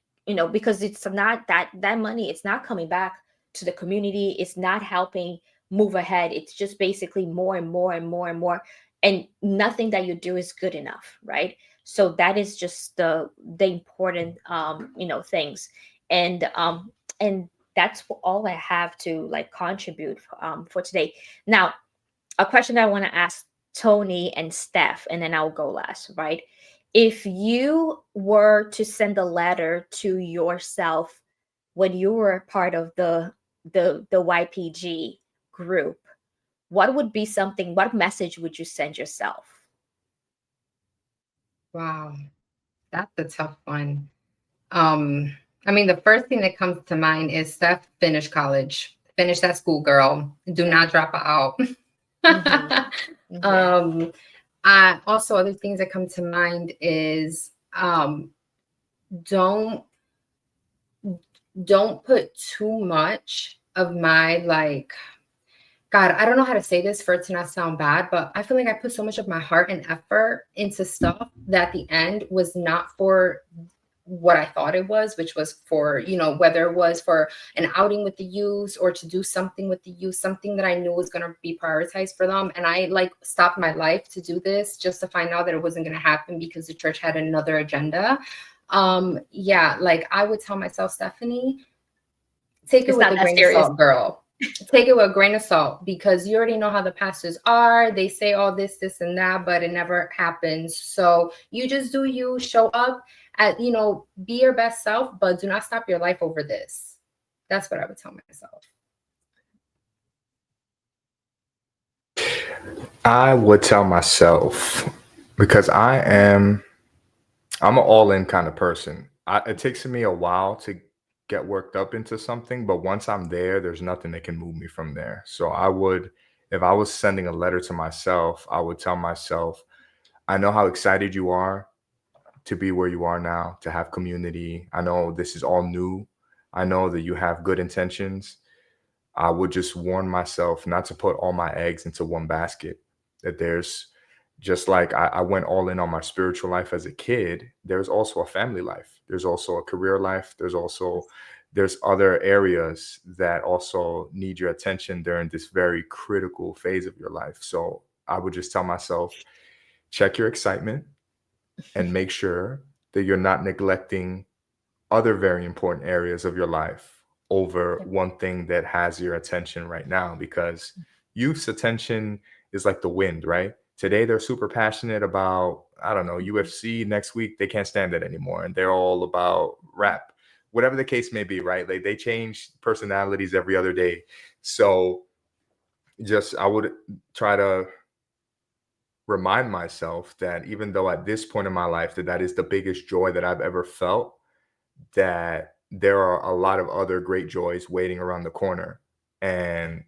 S2: because it's not that money, it's not coming back to the community, it's not helping move ahead. It's just basically more and more and more and more, and nothing that you do is good enough, right? So that is just the important things. And that's all I have to like contribute for today. Now, a question that I want to ask Tony and Steph, and then I'll go last, right? If you were to send a letter to yourself when you were part of the YPG group, what message would you send yourself?
S1: Wow. That's a tough one. I mean, the first thing that comes to mind is Steph, finish college, finish that school, girl. Do not drop out.
S2: Mhm. Yeah.
S1: um, I also, other things that come to mind is don't don't put too much of my like, God, I don't know how to say this for it to not sound bad, but I feel like I put so much of my heart and effort into stuff that the end was not for what I thought it was, which was for, whether it was for an outing with the youth or to do something with the youth, something that I knew was going to be prioritized for them. And I like stopped my life to do this just to find out that it wasn't going to happen because the church had another agenda. Yeah, like I would tell myself, Stephanie, take it
S2: It's
S1: with
S2: not
S1: a
S2: that
S1: grain of
S2: serious.
S1: salt, girl. Take it with a grain of salt, because you already know how the pastors are. They say all this, and that, but it never happens. So you just do you, show up be your best self, but do not stop your life over this. That's what I would tell myself.
S4: I would tell myself, because I'm an all-in kind of person. It takes me a while to get worked up into something, but once I'm there, there's nothing that can move me from there. So if I was sending a letter to myself, I would tell myself, I know how excited you are to be where you are now, to have community. I know this is all new. I know that you have good intentions, I would just warn myself not to put all my eggs into one basket. That there's just like I went all in on my spiritual life as a kid, there's also a family life. There's also a career life. There's other areas that also need your attention during this very critical phase of your life. So I would just tell myself, check your excitement and make sure that you're not neglecting other very important areas of your life over one thing that has your attention right now, because youth's attention is like the wind, right? Today they're super passionate about, I don't know, UFC. Next week they can't stand it anymore and they're all about rap. Whatever the case may be, right? Like they change personalities every other day. So just I would try to remind myself that even though at this point in my life that is the biggest joy that I've ever felt, that there are a lot of other great joys waiting around the corner. And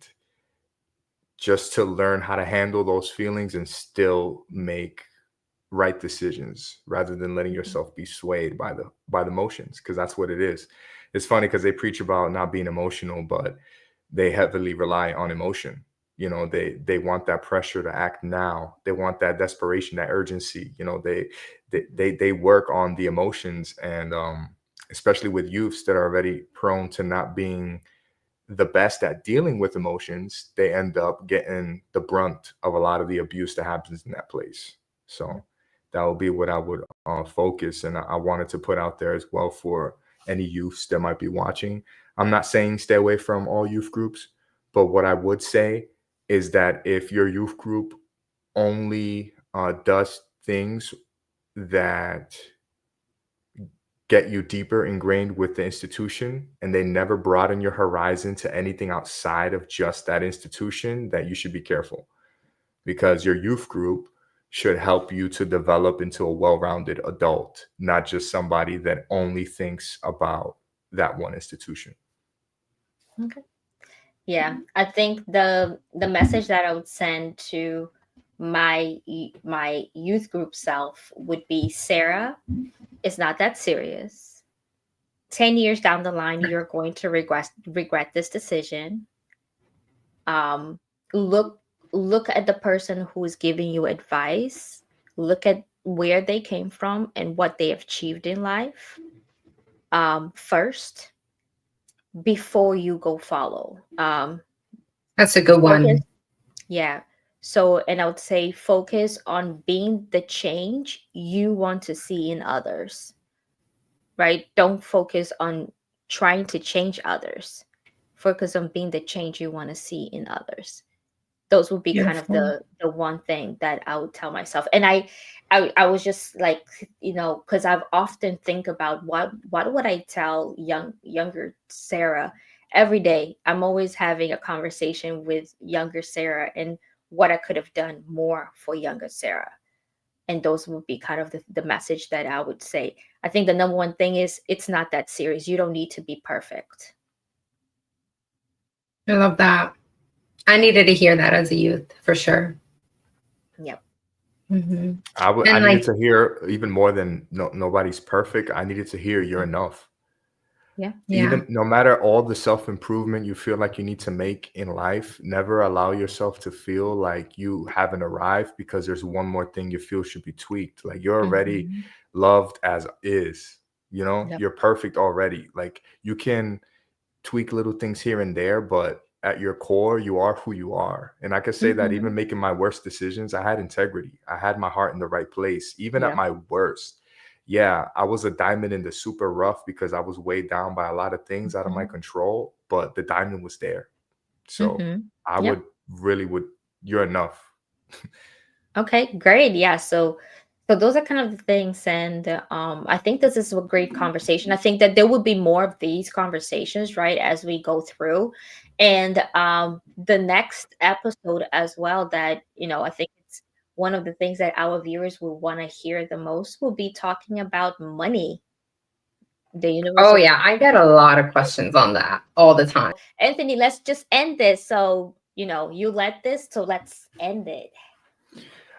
S4: just to learn how to handle those feelings and still make right decisions rather than letting yourself be swayed by the motions, because that's what it is. It's funny because they preach about not being emotional, but they heavily rely on emotion. They want that pressure to act now. They want that desperation, that urgency. They work on the emotions, and especially with youths that are already prone to not being the best at dealing with emotions, they end up getting the brunt of a lot of the abuse that happens in that place. So that would be what I would focus. And I wanted to put out there as well for any youths that might be watching. I'm not saying stay away from all youth groups, but what I would say is that if your youth group only does things that get you deeper ingrained with the institution and they never broaden your horizon to anything outside of just that institution, that you should be careful, because your youth group should help you to develop into a well-rounded adult, not just somebody that only thinks about that one institution.
S2: Okay. Yeah, I think the message that I would send to my youth group self would be, Sarah, it's not that serious. 10 years down the line, you're going to regret this decision. Um, look look at the person who is giving you advice. Look at where they came from and what they have achieved in life. First, before you go follow.
S1: That's a good
S2: Focus.
S1: one.
S2: Yeah. So, and I would say focus on being the change you want to see in others, right? Don't focus on trying to change others. Focus on being the change you want to see in others. Those would be kind of
S1: Beautiful.
S2: the one thing that I would tell myself. And I was just like, because I've often think about what would I tell younger Sarah every day. I'm always having a conversation with younger Sarah and what I could have done more for younger Sarah. And those would be kind of the message that I would say. I think the number one thing is, it's not that serious. You don't need to be perfect.
S1: I love that. I needed to hear that as a youth, for sure.
S2: Yep.
S1: Mm-hmm.
S4: I
S1: And
S4: needed
S1: like,
S4: to hear even more than nobody's perfect. I needed to hear you're enough.
S2: Yeah.
S1: yeah,
S4: Even no matter all the self-improvement you feel like you need to make in life, never allow yourself to feel like you haven't arrived because there's one more thing you feel should be tweaked. Like you're already
S2: Mhm.
S4: loved as is,
S2: Yep.
S4: you're perfect already. Like you can tweak little things here and there, but at your core, you are who you are. And I could say that
S1: mm-hmm.
S4: even making my worst decisions, I had integrity. I had my heart in the right place, even at
S2: Yeah.
S4: my worst. Yeah, I was a diamond in the super rough because I was weighed down by a lot of things out of my
S2: Mhm.
S4: control, but the diamond was there. So
S2: Mhm.
S4: I
S2: Yep.
S4: you're enough.
S2: Okay, great. Yeah, so those are kind of the things, and I think this is a great conversation. I think that there will be more of these conversations, right, as we go through, and the next episode as well. That I think it's one of the things that our viewers will want to hear the most will be talking about money, the
S1: Oh
S2: universal.
S1: yeah, I get a lot of questions on that all the time.
S2: Anthony, let's just end this. So you led this, so let's end it.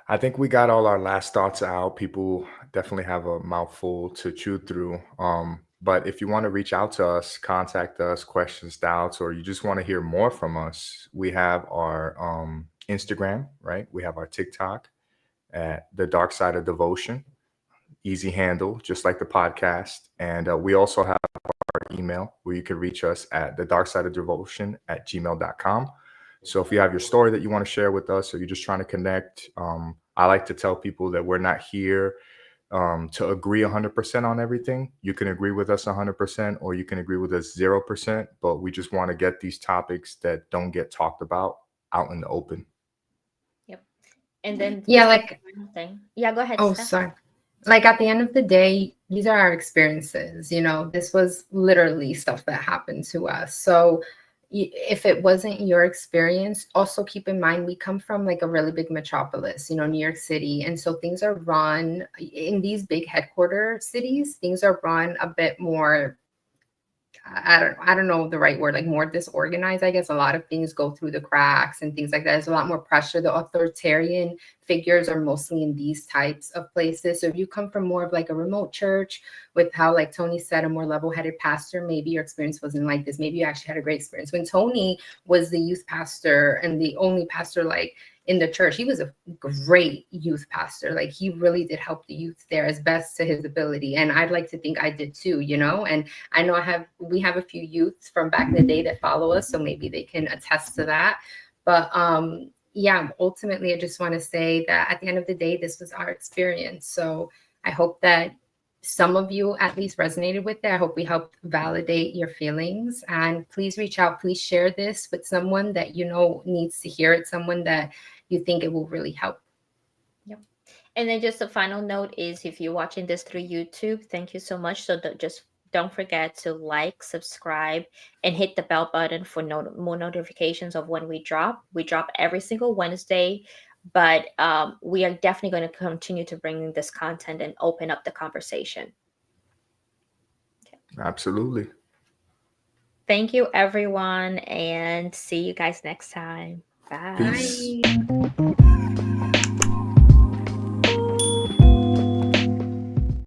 S4: I think we got all our last thoughts out. People definitely have a mouthful to chew through. But if you want to reach out to us, contact us, questions, doubts, or you just want to hear more from us, we have our Instagram, right? We have our TikTok at the Dark Side of Devotion. Easy handle, just like the podcast. And we also have our email where you can reach us at the dark side of devotion at gmail.com. So if you have your story that you want to share with us, or you're just trying to connect, I like to tell people that we're not here to agree 100% on everything. You can agree with us 100%, or you can agree with us 0%, but we just want to get these topics that don't get talked about out in the open.
S2: Yep. And then
S1: Yeah,
S2: just
S1: like,
S2: one thing. Yeah, go ahead,
S1: oh,
S2: Steph.
S1: sorry. Like at the end of the day, these are our experiences. You know, this was literally stuff that happened to us. So if it wasn't your experience, also keep in mind we come from like a really big metropolis, you know, New York City. And so things are run in these big headquarter cities, things are run a bit more, I don't know the right word, like more disorganized. I guess a lot of things go through the cracks and things like that. There's a lot more pressure. The authoritarian figures are mostly in these types of places. So if you come from more of like a remote church with how, like Tony said, a more level-headed pastor, maybe your experience wasn't like this. Maybe you actually had a great experience. When Tony was the youth pastor and the only pastor like in the church, he was a great youth pastor. Like he really did help the youth there as best to his ability. And I'd like to think I did too, you know, and I know we have a few youths from back in the day that follow us, so maybe they can attest to that. But yeah, ultimately I just want to say that at the end of the day, this was our experience. So I hope that some of you at least resonated with it. I hope we helped validate your feelings, and please reach out, please share this with someone that you know needs to hear it, someone that you think it will really help.
S2: Yep. And then just a final note is, if you're watching this through YouTube, thank you so much. So just don't forget to like, subscribe, and hit the bell button for more notifications of when we drop. We drop every single Wednesday, but we are definitely going to continue to bring this content and open up the conversation. Okay.
S4: Absolutely.
S2: Thank you, everyone, and see you guys next time. Bye.
S4: Peace.
S1: Bye.